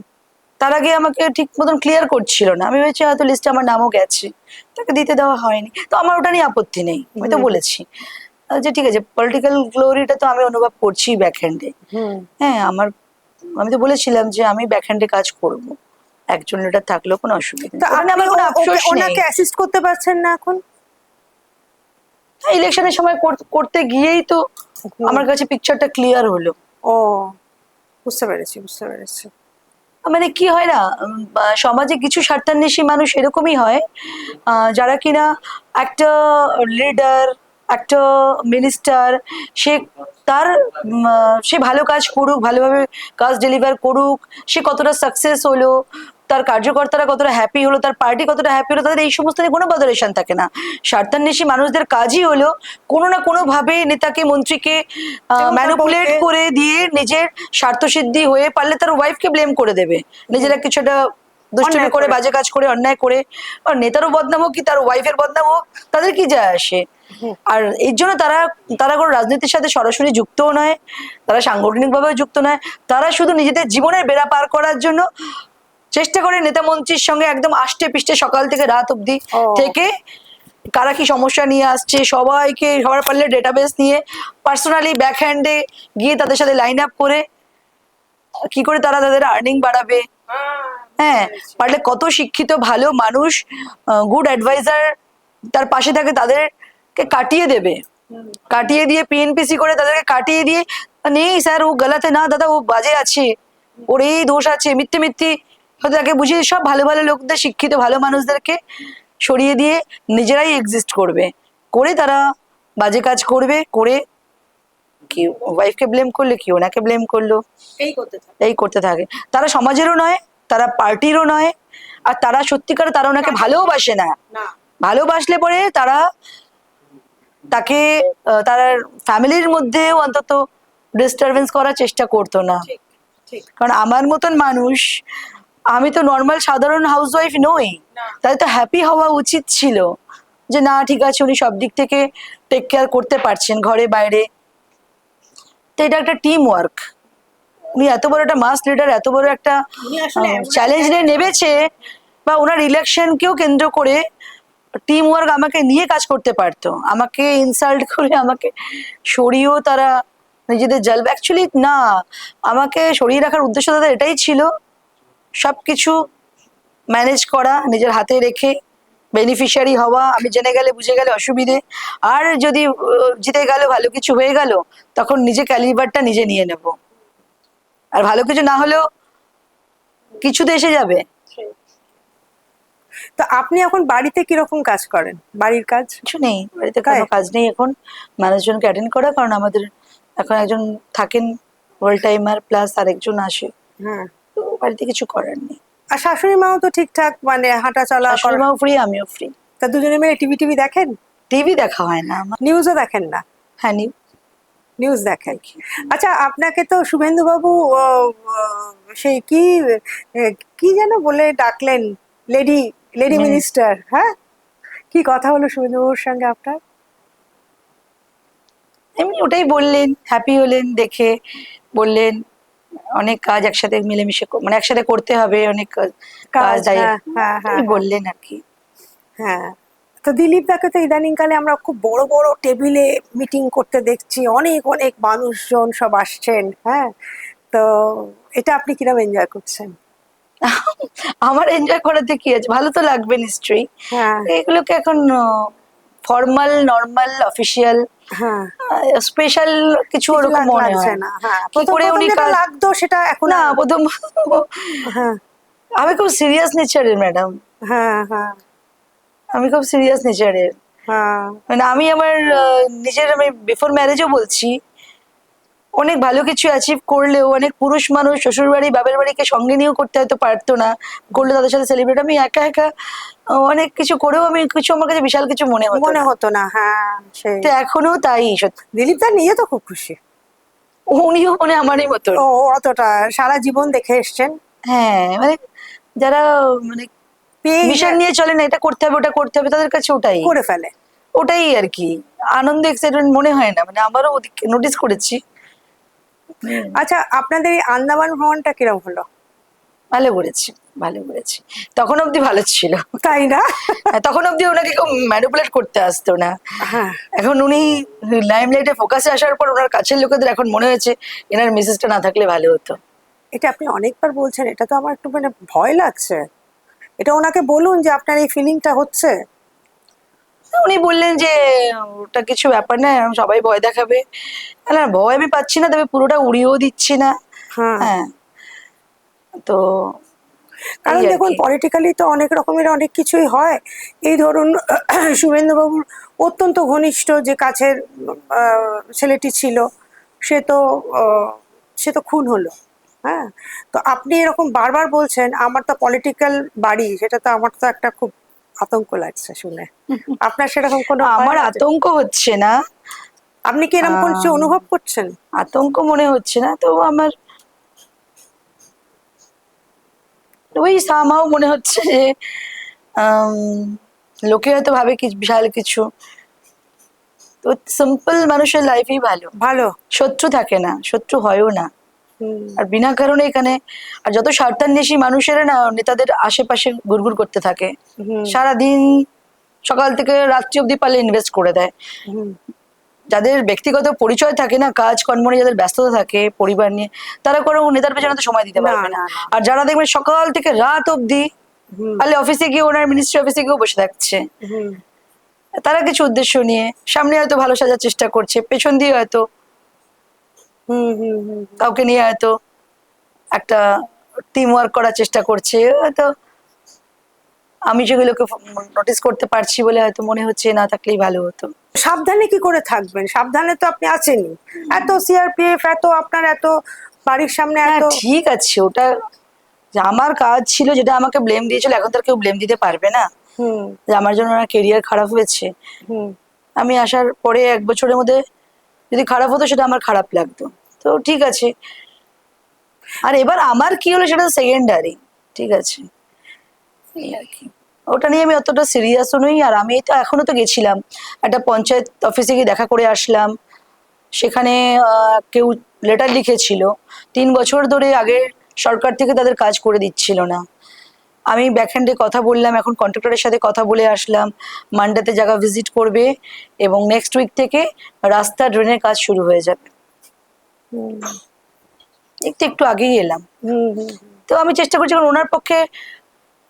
তার আগে আমাকে ঠিক মতন ক্লিয়ার করছিল না, আমি ভেবেছি হয়তো লিস্টে আমার নামও গেছে, তাকে দিতে দেওয়া হয়নি। তো আমার ওটা নিয়ে আপত্তি নেই, আমি তো বলেছি যে ঠিক আছে, পলিটিক্যাল গ্লোরিটা তো আমি অনুভব করছি ব্যাক হ্যান্ডে। হুম। হ্যাঁ আমার, আমি তো বলেছিলাম যে আমি ব্যাক হ্যান্ডে কাজ করব, একজন লিডার থাকলেও কোনো অসুবিধা তো নেই, ওটা নিয়ে আমার কোনো আফসোস নেই। ওনাকে অ্যাসিস্ট করতে পারছেন না এখন? ইলেকশনের সময় করতে গিয়েই তো আমার কাছে পিকচারটা ক্লিয়ার হলো। ও, বুঝতে পেরেছি, বুঝতে পেরেছি। মানে কি হয় না, সমাজে কিছু স্বার্থান্বেষী মানুষ এরকমই হয়, যারা কিনা একটা লিডার, একটা মিনিস্টার, সে তার সে ভালো কাজ করুক, ভালোভাবে কাজ ডেলিভার করুক, সে কতটা সাকসেস হলো, তার কার্যকর্তারা কতটা হ্যাপি হলো, তার পার্টি কতটা হ্যাপি হলো, তাদের এই সমস্ত নিয়ে কোনো বদলেশন থাকে না। স্বার্থান্বেষী মানুষদের কাজই হলো কোনো না কোনো ভাবে নেতাকে, মন্ত্রীকে ম্যানিপুলেট করে দিয়ে নিজের স্বার্থসিদ্ধি হয়ে পারলে তার ওয়াইফকে ব্লেম করে দেবে, নিজেরা কিছুটা দুষ্টুমি করে, বাজে কাজ করে, অন্যায় করে। আর নেতারও বদনাম হোক কি তার ওয়াইফের বদনাম হোক, তাদের কি যায় আসে। আর এর জন্য তারা তারা কোনো রাজনীতির সাথে সরাসরি যুক্তও নয়, তারা সাংগঠনিক ভাবেও যুক্ত নয়, তারা শুধু নিজেদের জীবনের বেড়া পার করার জন্য চেষ্টা করে নেতা মন্ত্রীর সঙ্গে একদম আষ্টে পিষ্টে সকাল থেকে রাত অব্দি থেকে কারা কি সমস্যা নিয়ে আসছে সবাইকে, সবার পারলে ডেটাবেস নিয়ে পার্সোনালি ব্যাক হ্যান্ডে গিয়ে তাদের সাথে লাইন আপ করে কি করে তারা তাদের আর্নিং বাড়াবে। হ্যাঁ, পারলে কত শিক্ষিত ভালো মানুষ, গুড অ্যাডভাইজার তার পাশে থাকে, তাদেরকে কাটিয়ে দেবে, কাটিয়ে দিয়ে পিএনপিসি করে তাদেরকে কাটিয়ে দিয়ে, নেই স্যার ও গলাতে না দাদা ও বাজে আছে, ওর এই দোষ আছে, মিথ্যে মিথ্যে হয়তো তাকে বুঝিয়ে, সব ভালো ভালো লোকদের, শিক্ষিত ভালো মানুষদেরকে সরিয়ে দিয়ে নিজেরাই এক্সিস্ট করবে, করে তারা বাজে কাজ করবে, করে কি ওয়াইফকে ব্লেম করলে কি ওনাকে ব্লেম করলো, এই করতে থাকে। তারা সমাজেরও নয়, তারা পার্টিরও নয়, আর তারা সত্যিকার তারা ওনাকে ভালোবাসে না। ভালোবাসলে পরে তারা তাকে তার ফ্যামিলির মধ্যেও অন্তত ডিস্টারবেন্স করার চেষ্টা করতো না। কারণ আমার মতন মানুষ, আমি তো নর্মাল সাধারণ হাউসওয়াইফ নই, তাই তো হ্যাপি হওয়া উচিত ছিল যে না ঠিক আছে উনি সব দিক থেকে টেক কেয়ার করতে পারছেন ঘরে বাইরে। তো এটা একটা টিম ওয়ার্ক, উনি এত বড় একটা মাস লিডার, এত বড় একটা চ্যালেঞ্জ নিয়ে নেমেছে, বা ওনার ইলেকশনকেও কেন্দ্র করে টিম ওয়ার্ক আমাকে নিয়ে কাজ করতে পারতো, আমাকে ইনসাল্ট করে আমাকে সরিয়েও তারা নিজেদের জালবে, অ্যাকচুয়ালি না, আমাকে সরিয়ে রাখার উদ্দেশ্য তাদের এটাই ছিল, সবকিছু ম্যানেজ করা নিজের হাতে রেখে, বেনিফিশিয়ারি হওয়া, আমি জেনে গেলে বুঝে গেলে অসুবিধে, আর যদি জিতে গেল ভালো কিছু হয়ে গেল তখন নিজে ক্যালিবারটা নিজে নিয়ে নেব, আর ভালো কিছু না হলেও কিছু তো এসে যাবে। তো আপনি এখন বাড়িতে কিরকম কাজ করেন, বাড়ির কাজ? কিছু নেই, বাড়িতে কোনো কাজ নেই এখন, মানুষজনকে অ্যাটেন্ড করা, কারণ আমাদের এখন একজন থাকেন হোল টাইমার প্লাস আরেকজন আসে, হ্যাঁ, তো বাড়িতে কিছু করার নেই। আর শাশুড়ি মাও তো ঠিকঠাক মানে হাঁটা চলা শাশুড়ি মাও ফ্রি, আমিও ফ্রি। তা দুজনে মিলে টিভি টিভি দেখেন? টিভি দেখা হয় না আমার। নিউজও দেখেন না? হ্যাঁ, নিউজ দেখেন। আচ্ছা, আপনাকে তো শুভেন্দু বাবু সেই কি কি যেন বলে ডাকলেন, লেডি লেডি মিনিস্টার। হ্যাঁ, কি কথা হলো শুভেন্দু বাবুর সঙ্গে আপনার? এমনি ওটাই বললেন, হ্যাপি হলেন দেখে, বললেন অনেক কাজ একসাথে মিলেমিশে মানে একসাথে করতে হবে, অনেক কাজ তাই হ্যাঁ হ্যাঁ হ্যাঁ বললেন আর কি। হ্যাঁ। তো দিলীপ দাকে তো ইদানিং কালে আমরা খুব বড় বড় টেবিলে মিটিং করতে দেখছি, অনেক অনেক মানুষজন সব আসছেন। হ্যাঁ, তো এটা আপনি কিরকম এনজয় করছেন? আমার এনজয় করাতে কি আছে, ভালো তো লাগবে নিশ্চয়ই। হ্যাঁ এগুলোকে এখন ফর্মাল, নর্মাল, অফিসিয়াল, হ্যাঁ, স্পেশাল কিছু ওরকম মনে লাগছে হয় না। হ্যাঁ, কি করে উনি যেটা কাজ। লাগতো সেটা এখন না, প্রথম হ্যাঁ আমি খুব সিরিয়াস নেচারের ম্যাডাম, হ্যাঁ হ্যাঁ আমি খুব সিরিয়াস নেচারের। হ্যাঁ মানে আমি আমার নিজের, আমি বিফোর ম্যারেজও বলছি, অনেক ভালো কিছু অ্যাচিভ করলেও অনেক পুরুষ মানুষ শ্বশুর বাড়ি বাপের বাড়িকে সঙ্গে নিয়েও করতে হয়তো পারতো না, করলে তাদের সাথে সেলিব্রেট। আমি একা একা অনেক কিছু করেও আমি কিছু, আমার কাছে বিশাল কিছু মনে হতো মনে না। হতো না। হ্যাঁ, সেই তো এখনো তাই সত্যি। দিলীপ দা নিজে তো খুব খুশি। উনিও মানে আমারই মতন। ও অতটা সারা জীবন দেখে এসছেন। হ্যাঁ, মানে যারা মানে পেয়ে মিশন নিয়ে চলে না, এটা করতে হবে ওটা করতে হবে, তাদের কাছে ওটাই করে ফেলে। ওটাই আর কি আনন্দ, এক্সাইটমেন্ট মনে হয় না। মানে আমারও নোটিস করেছি। আচ্ছা, আপনাদের এই আন্দামান ভ্রমণটা কিরকম হলো? ভালো করেছি, ভালো করেছি। তখন অব্দি ভালো ছিল, তাই না? তখন অব্দি ওনাকে কেউ ম্যানিপুলেট করতে আসতো না। হ্যাঁ, এখন উনি লাইমলাইটে ফোকাসে আসার পর ওনার কাছের লোকেদের এখন মনে হয়েছে এনার মেসেজটা না থাকলে ভালো হতো। এটা আপনি অনেকবার বলছেন, এটা তো আমার একটু মানে ভয় লাগছে। এটা ওনাকে বলুন যে আপনার এই ফিলিংটা হচ্ছে। উনি বললেন যে ওটা কিছু ব্যাপার না, এরকম সবাই ভয় দেখাবে। না, ভয় আমি পাচ্ছি না, তবে পুরোটা উড়িয়েও দিচ্ছি না। হ্যাঁ, হ্যাঁ, তো কারণ এই আর দেখুন কি। পলিটিক্যালি তো অনেক রকমের অনেক কিছুই হয়। এই ধরুন শুভেন্দুবাবুর অত্যন্ত ঘনিষ্ঠ যে কাছের ছেলেটি ছিল, সে তো সে তো খুন হলো। হ্যাঁ, তো আপনি এরকম বারবার বলছেন আমার তো পলিটিক্যাল বাড়ি, সেটা তো আমার তো একটা খুব আতঙ্ক লাগছে শুনে। আপনার সেরকম কোনো ভয় আমার আছে? আতঙ্ক হচ্ছে না। আপনি কি এরকম কোনো কিছু অনুভব করছেন? আতঙ্ক মনে হচ্ছে না, তো আমার ওই সামাও মনে হচ্ছে যে আম, লোকে হয়তো ভাবে কি বিশাল কিছু, তো সিম্পল মানুষের লাইফই ভালো। ভালো। শত্রু থাকে না, শত্রু হয়ও না। হুম আর বিনা কারণে এখানে, আর যত স্বার্থান্বেষী মানুষেরা না নেতাদের আশেপাশে ঘুরঘুর করতে থাকে, হুম সারাদিন সকাল থেকে রাত্রি অব্দি পারলে ইনভেস্ট করে দেয়। হুম যাদের ব্যক্তিগত পরিচয় থাকে না, কাজ কর্ম নিয়ে যাদের ব্যস্ততা থাকে পরিবার নিয়ে, তারা কোনো নেতার পেছনে তো সময় দিতে না পারবে না। না না। আর যারা দেখবেন সকাল থেকে রাত অব্দি হুম পারলে অফিসে গিয়ে, ওনার মিনিস্ট্রি অফিসে গিয়েও বসে থাকছে, হুম তারা কিছু উদ্দেশ্য নিয়ে সামনে হয়তো ভালো সাজার চেষ্টা করছে, পেছন দিয়ে হয়তো হুম হুম হুম কাউকে নিয়ে হয়তো একটা টিম ওয়ার্ক করার চেষ্টা করছে হয়তো। আমি যেগুলোকে নোটিস করতে পারছি বলে হয়তো মনে হচ্ছে না থাকলেই ভালো হতো। সাবধানে কি করে থাকবেন? সাবধানে তো আপনি আছেনই, এত সিআরপিএফ, এত আপনার এত বাড়ির সামনে হ্যাঁ, এত। ঠিক আছে, ওটা যে আমার কাজ ছিল, যেটা আমাকে ব্লেম দিয়েছিল, এখন তার কেউ ব্লেম দিতে পারবে না হুম যে আমার জন্য আমার কেরিয়ার খারাপ হয়েছে। হুম আমি আসার পরে 1 বছরের মধ্যে যদি খারাপ হতো সেটা আমার খারাপ লাগতো, তো ঠিক আছে। আর এবার আমার কি হলো সেটা তো সেকেন্ডারি, ঠিক আছে, এই আর কি। ওটা নিয়ে আমি অতটা সিরিয়াসও নই। আর আমি তো এখনো তো গেছিলাম একটা পঞ্চায়েত অফিসে গিয়ে দেখা করে আসলাম। সেখানে কেউ লেটার লিখেছিল 3 বছর ধরে আগের সরকার থেকে তাদের কাজ করে দিচ্ছিল না। আমি ব্যাকহ্যান্ডে কথা বললাম, এখন কন্ট্রাক্টরের সাথে কথা বলে আসলাম, মানডেতে জায়গা ভিজিট করবে এবং নেক্সট উইক থেকে রাস্তা ড্রেনের কাজ শুরু হয়ে যাবে। হুম একটু একটু আগেই এলাম। হুম হুম। তো আমি চেষ্টা করছি, কারণ ওনার পক্ষে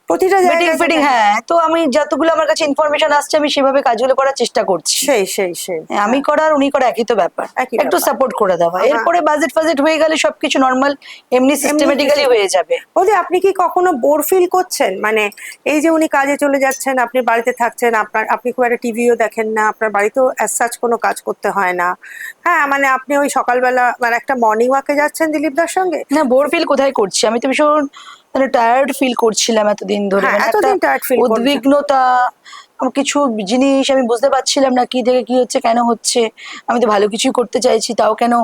প্রতিটা মিটিং জায়গায় ফিটিং, হ্যাঁ, তো আমি যতগুলো আমার কাছে ইনফরমেশন আসছে আমি সেভাবে কাজগুলো করার চেষ্টা করছি। সেই সেই সেই হ্যাঁ, আমি করার উনি করা একই তো ব্যাপার, একই একটু ব্যাপার। সাপোর্ট করে দেওয়া, হ্যাঁ। এরপরে বাজেট ফাজেট হয়ে গেলে সবকিছু নর্মাল এমনি সিস্টেমেটিক্যালি হয়ে যাবে। বলছি, আপনি কি কখনো বোর ফিল করছেন? মানে এই যে উনি কাজে চলে যাচ্ছেন, আপনি বাড়িতে থাকছেন, আপনি খুব একটা টিভিও দেখেন না, আপনার বাড়িতেও অ্যাজ সাচ কোনো কাজ করতে হয় না। হ্যাঁ মানে আপনি ওই সকালবেলা মানে একটা মর্নিং ওয়াকে যাচ্ছেন দিলীপ দার সঙ্গে? না, বোর ফিল কোথায় করছি, আমি তো ভীষণ মানে টায়ার্ড ফিল করছিলাম এতদিন ধরে, হ্যাঁ মানে একটা এতদিন টায়ার্ড ফিল করছেন। উদ্বিগ্নতা, আমার কিছু জিনিস আমি বুঝতে পারছিলাম না কি থেকে কি হচ্ছে, কেন হচ্ছে। আমি তো ভালো কিছুই করতে চাইছি, তাও কেন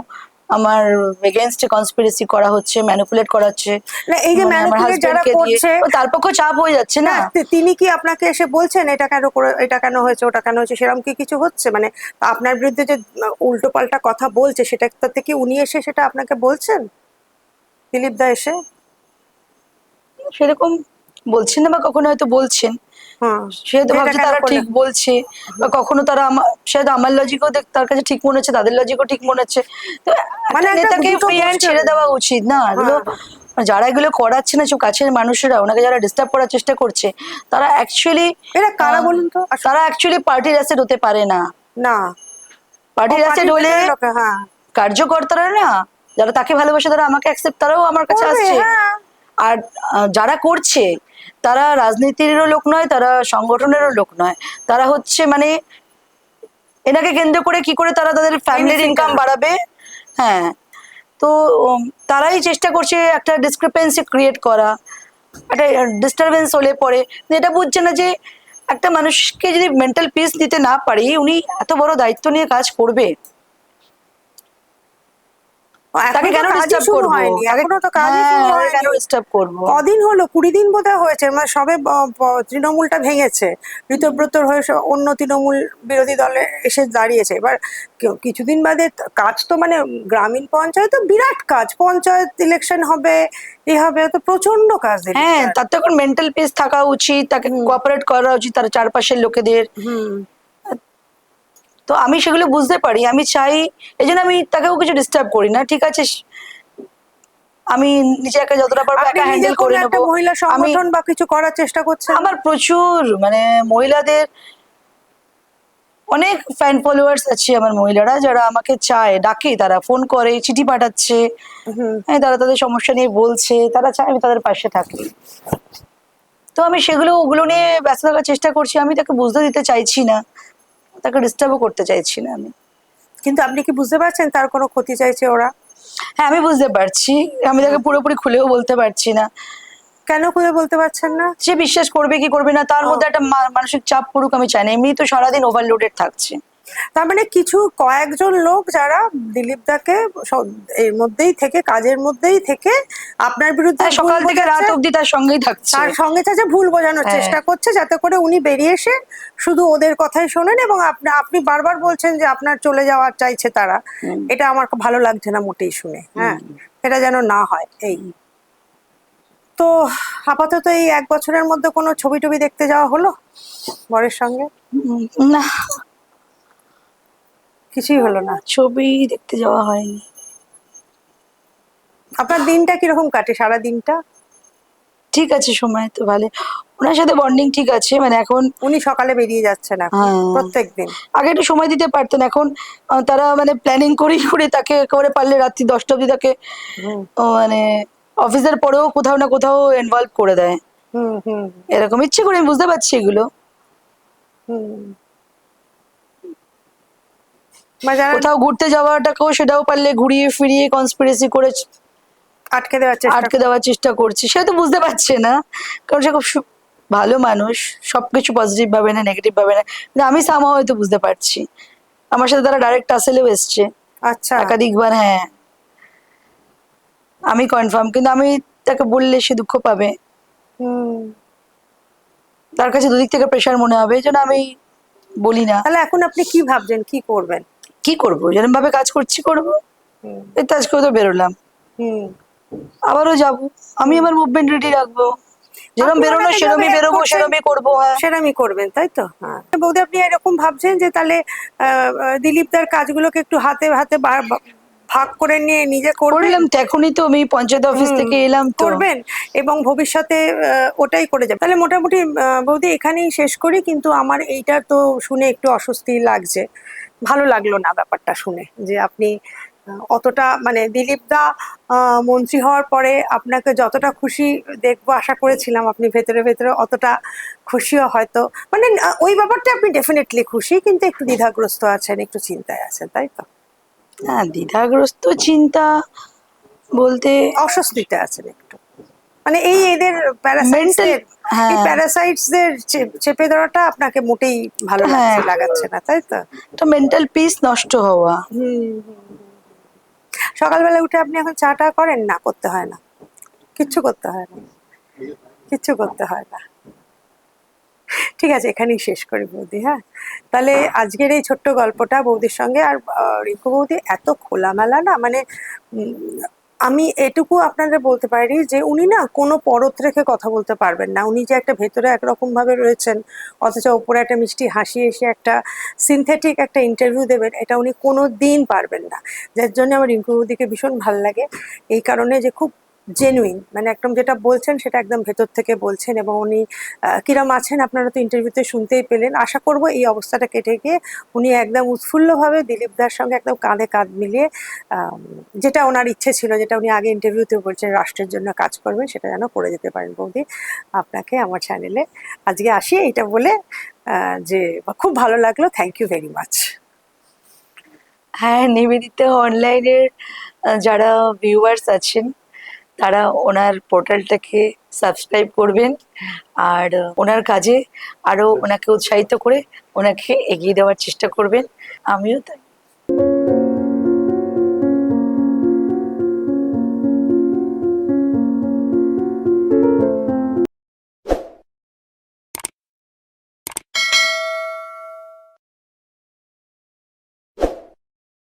আমার এগেনস্টে কনস্পিরেসি করা হচ্ছে, ম্যানিপুলেট করা হচ্ছে, না এই যে মানে আমার ম্যানিপুলেট যারা হাজবেন্ডকে দিয়ে। করছে, ও তার পক্ষে চাপ হয়ে যাচ্ছে না না। তিনি কি আপনাকে এসে বলছেন এটা কেন করে, এটা কেন হয়েছে, ওটা কেন হয়েছে, সেরকম কি কিছু হচ্ছে? মানে আপনার বিরুদ্ধে যে উল্টো পাল্টা কথা বলছে সেটা তাতে কি উনি এসে সেটা আপনাকে বলছেন, দিলীপ দা এসে? সেরকম বলছেন না, বা কখনো হয়তো বলছেন, হ্যাঁ সে তো যে এটা ভাবছে কেন তারা ঠিক করলেন। বলছে, বা কখনো তারা সে তো আমার লজিকও তার কাছে ঠিক মনে হচ্ছে, তাদের লজিকও ঠিক মনে হচ্ছে। তো মানে একটা একটা নেতাকে দুটো ফ্রি হ্যান্ড গোষ্ঠী। ছেড়ে দেওয়া উচিত না এগুলো। যারা এগুলো করাচ্ছে না, সব কাছের মানুষেরা ওনাকে যারা ডিস্টার্ব করার চেষ্টা করছে, তারা অ্যাকচুয়ালি এরা কারা বলুন তো আসলে? তারা অ্যাকচুয়ালি পার্টির অ্যাসেট হতে পারে না। না ও পার্টির অ্যাসেট পার্টির হলে ভেতরের লোক, হ্যাঁ কার্যকর্তারা না, যারা তাকে ভালোবাসে, তারা আমাকে অ্যাকসেপ্ট, তারাও আমার কাছে করবে, আসছে। হ্যাঁ। আর যারা করছে, তারা রাজনীতিরও লোক নয়, তারা সংগঠনেরও লোক নয়, তারা হচ্ছে মানে এনাকে কেন্দ্র করে কি করে তারা তাদের ফ্যামিলির Benefit, ইনকাম হ্যাঁ। বাড়াবে। হ্যাঁ, তো তারাই চেষ্টা করছে একটা ডিসক্রিপেন্সি ক্রিয়েট করা, একটা ডিস্টারবেন্স হলে পরে এটা বুঝছে না যে একটা মানুষকে যদি মেন্টাল পিস দিতে না পারি, উনি এত বড় দায়িত্ব নিয়ে কাজ করবে, তাকে এখনো তো কেন কাজই ডিস্টার্ব শুরু করবো, হয়নি, তাকে এখনো তো কাজই হ্যাঁ শুরু তাকে কেন হয়নি। ডিস্টার্ব করবো। কদিন হলো, 20 দিন বোধহয় হয়েছে, মানে সবে তৃণমূলটা ভেঙেছে, ঋতব্রতর হয়ে অন্য তৃণমূল বিরোধী দলে এসে দাঁড়িয়েছে। এবার কিছুদিন বাদে কাজ তো মানে গ্রামীণ পঞ্চায়েত তো বিরাট কাজ, পঞ্চায়েত ইলেকশন হবে, এ হবে, তো প্রচন্ড কাজ দিলীপ হ্যাঁ, দার। তার তো এখন মেন্টাল পিস থাকা উচিত, তাকে কোঅপারেট করা উচিত তার চারপাশের লোকেদের। হুম। তো আমি সেগুলো বুঝতে পারি, আমি চাই, এই জন্য আমি তাকেও কিছু ডিস্টার্ব করি না, ঠিক আছে, আমি নিজে একা যতটা পারবো আপনি একা নিজে হ্যান্ডেল কোনো করে একটা নেবো। মহিলা আমি সংগঠন বা কিছু করার চেষ্টা করছেন? আমার প্রচুর মানে মহিলাদের অনেক ফ্যান ফলোয়ার্স আছে, আমার মহিলারা যারা আমাকে চায়, ডাকে, তারা ফোন করে, চিঠি পাঠাচ্ছে, হুম। হ্যাঁ, তারা তাদের সমস্যা নিয়ে বলছে, তারা চায় আমি তাদের পাশে থাকি। তো আমি সেগুলো ওগুলো নিয়ে ব্যস্ত থাকার চেষ্টা করছি, আমি তাকে বুঝতে দিতে চাইছি না, তাকে ডিস্টার্বও করতে চাইছি না আমি। কিন্তু আপনি কি বুঝতে পারছেন তার কোনো ক্ষতি চাইছে ওরা? হ্যাঁ, আমি বুঝতে পারছি, আমি তাকে পুরোপুরি খুলেও বলতে পারছি না। কেন করে বলতে পারছেন না? সে বিশ্বাস করবে কি করবে না, তার মধ্যে একটা মানসিক চাপ পড়ুক, আমি চাই না, এমনি তো সারাদিন ওভারলোডেড থাকছে। তার মানে কিছু কয়েকজন লোক যারা দিলীপ দাকে এর মধ্যেই থেকে, কাজের মধ্যেই থেকে আপনার বিরুদ্ধে হ্যাঁ, ভুল সকাল থেকে রাত বোঝাচ্ছে, অব্দি তার সঙ্গেই থাকছে। তার সঙ্গে চাচ্ছে ভুল বোঝানোর হ্যাঁ। চেষ্টা করছে, যাতে করে উনি বেরিয়ে এসে শুধু ওদের কথাই শোনেন। এবং আপনি বারবার বলছেন যে আপনার চলে যাওয়ার চাইছে তারা, হুম। এটা আমার খুব ভালো লাগছে না মোটেই শুনে। হ্যাঁ, এটা যেন না হয়। এই তো আপাতত এই 1 বছরের মধ্যে কোনো ছবি টবি দেখতে যাওয়া হলো বরের সঙ্গে? না, কিছুই হলো না। ছবি দেখতে যাওয়া হয়নি। আপনার দিনটা কিরকম কাটে, সারা দিনটা? ঠিক আছে, সময় তো ভালো, ওনার সাথে বন্ডিং ঠিক আছে, মানে এখন উনি সকালে বেরিয়ে যাচ্ছেন এখন হ্যাঁ, প্রত্যেক দিন? আগে একটু সময় দিতে পারতেন, এখন তারা মানে প্ল্যানিং করেই করে তাকে একেবারে পারলে রাত্রি 10টা অব্দি তাকে হুম মানে অফিসের পরেও কোথাও না কোথাও ইনভলভ করে দেয়, হুম হুম এরকম ইচ্ছে করে, আমি বুঝতে পারছি এগুলো। হুম। বা যারা কোথাও ঘুরতে যাওয়াটাকেও সেটাও পারলে ঘুরিয়ে ফিরিয়ে কনস্পিরেসি করে আটকে দেওয়ার চেষ্টা আটকে দেওয়ার চেষ্টা করছে, সে তো বুঝতে পারছে না, কারণ সে খুব ভালো মানুষ, সবকিছু পজিটিভ ভাবে না, নেগেটিভ ভাবে না, কিন্তু আমি সামহাও হয়তো বুঝতে পারছি। আমার সাথে তারা ডাইরেক্ট আসলেও এসছে আচ্ছা। একাধিকবার, হ্যাঁ, আমি কনফার্ম, কিন্তু আমি তাকে বললে সে দুঃখ পাবে, হুম। তার কাছে দুদিক থেকে প্রেশার মনে হবে, এই জন্য আমি বলি না। তাহলে এখন আপনি কি ভাবছেন, কি করবেন? কি করবো, যেরকম ভাবে কাজ করছি করবো, হুম এই তো আজকেও তো বেরোলাম, হুম। আবারও যাবো, আমি আমার মুভমেন্ট রেডি রাখবো, যেরকম আপনি বেরোনো ওনাকে সেরমই যেভাবে help বেরোবো, করছেন, সেরমই করবো। হ্যাঁ, সেরমই করবেন, তাই তো? হ্যাঁ বৌদি, আপনি এরকম ভাবছেন যে তাহলে দিলীপ দার কাজগুলোকে একটু হাতে হাতে ভাগ করে নিয়ে নিজে করবেন? করলাম তো, এখনই তো আমি পঞ্চায়েত অফিস হুম, থেকে এলাম তো। করবেন এবং ভবিষ্যতে ওটাই করে যাবেন। তাহলে মোটামুটি বৌদি এখানেই শেষ করি, কিন্তু আমার এইটা তো শুনে একটু অস্বস্তি লাগছে, ভালো লাগলো না ব্যাপারটা শুনে, যে আপনি অতটা মানে দিলীপ দা মন্ত্রী হওয়ার পরে আপনাকে যতটা খুশি দেখবো আশা করেছিলাম, আপনি ভেতরে ভেতরে অতটা খুশিও হয়তো মানে ওই ব্যাপারটা আপনি ডেফিনেটলি খুশি, কিন্তু একটু দ্বিধাগ্রস্ত আছেন, একটু চিন্তায় আছেন, তাই তো? হ্যাঁ, দ্বিধাগ্রস্ত চিন্তা বলতে অস্বস্তিতে আছেন একটু, মানে এই এদের মেন্টাল, প্যারাসাইটসদের, এই হ্যাঁ প্যারাসাইটসদের চেপে ধরাটা আপনাকে মোটেই ভালো হ্যাঁ, লাগাচ্ছে না, তাই তো? তো মেন্টাল পিস নষ্ট হওয়া। হুম। সকালবেলা উঠে আপনি এখন চাটা করেন? না, করতে হয় না, কিচ্ছু করতে হয় না, কিচ্ছু করতে হয় না। ঠিক আছে, এখানেই শেষ করি বৌদি। হ্যাঁ, তাহলে আজকের এই ছোট্ট গল্পটা বৌদির সঙ্গে। আর রিঙ্কু বৌদি এত খোলামেলা না, মানে উম, আমি এটুকু আপনাদের বলতে পারি যে উনি না কোনো পরত রেখে কথা বলতে পারবেন না। উনি যে একটা ভেতরে একরকম ভাবে রয়েছেন, অথচ ওপরে একটা মিষ্টি হাসি এসে একটা সিনথেটিক একটা ইন্টারভিউ দেবেন, এটা উনি কোনো দিন পারবেন না। যার জন্য আমার রিঙ্কু বৌদিকে ভীষণ ভাল লাগে, এই কারণে যে খুব জেনুইন, মানে একদম যেটা বলছেন সেটা একদম ভেতর থেকে বলছেন। এবং উনি কিরম আছেন আপনারা তো ইন্টারভিউতে শুনতেই পেলেন। আশা করব এই অবস্থাটা কেটে গিয়ে উনি একদম উৎফুল্লভাবে দিলীপ দার সঙ্গে একদম কাঁধে কাঁধ মিলিয়ে যেটা ওনার ইচ্ছে ছিল, যেটা উনি আগে ইন্টারভিউতে বলছেন রাষ্ট্রের জন্য কাজ করবেন, সেটা যেন করে যেতে পারেন। বৌদি, আপনাকে আমার চ্যানেলে আজকে আসি এটা বলে যে খুব ভালো লাগলো। Thank you very much. হ্যাঁ, নিবেদিতা অনলাইনের যারা ভিউয়ার্স আছেন তারা ওনার পোর্টালটাকে সাবস্ক্রাইব করবেন, আর ওনার কাজে আরো ওনাকে উৎসাহিত করে ওনাকে এগিয়ে দেওয়ার চেষ্টা করবেন। আমিও তাই।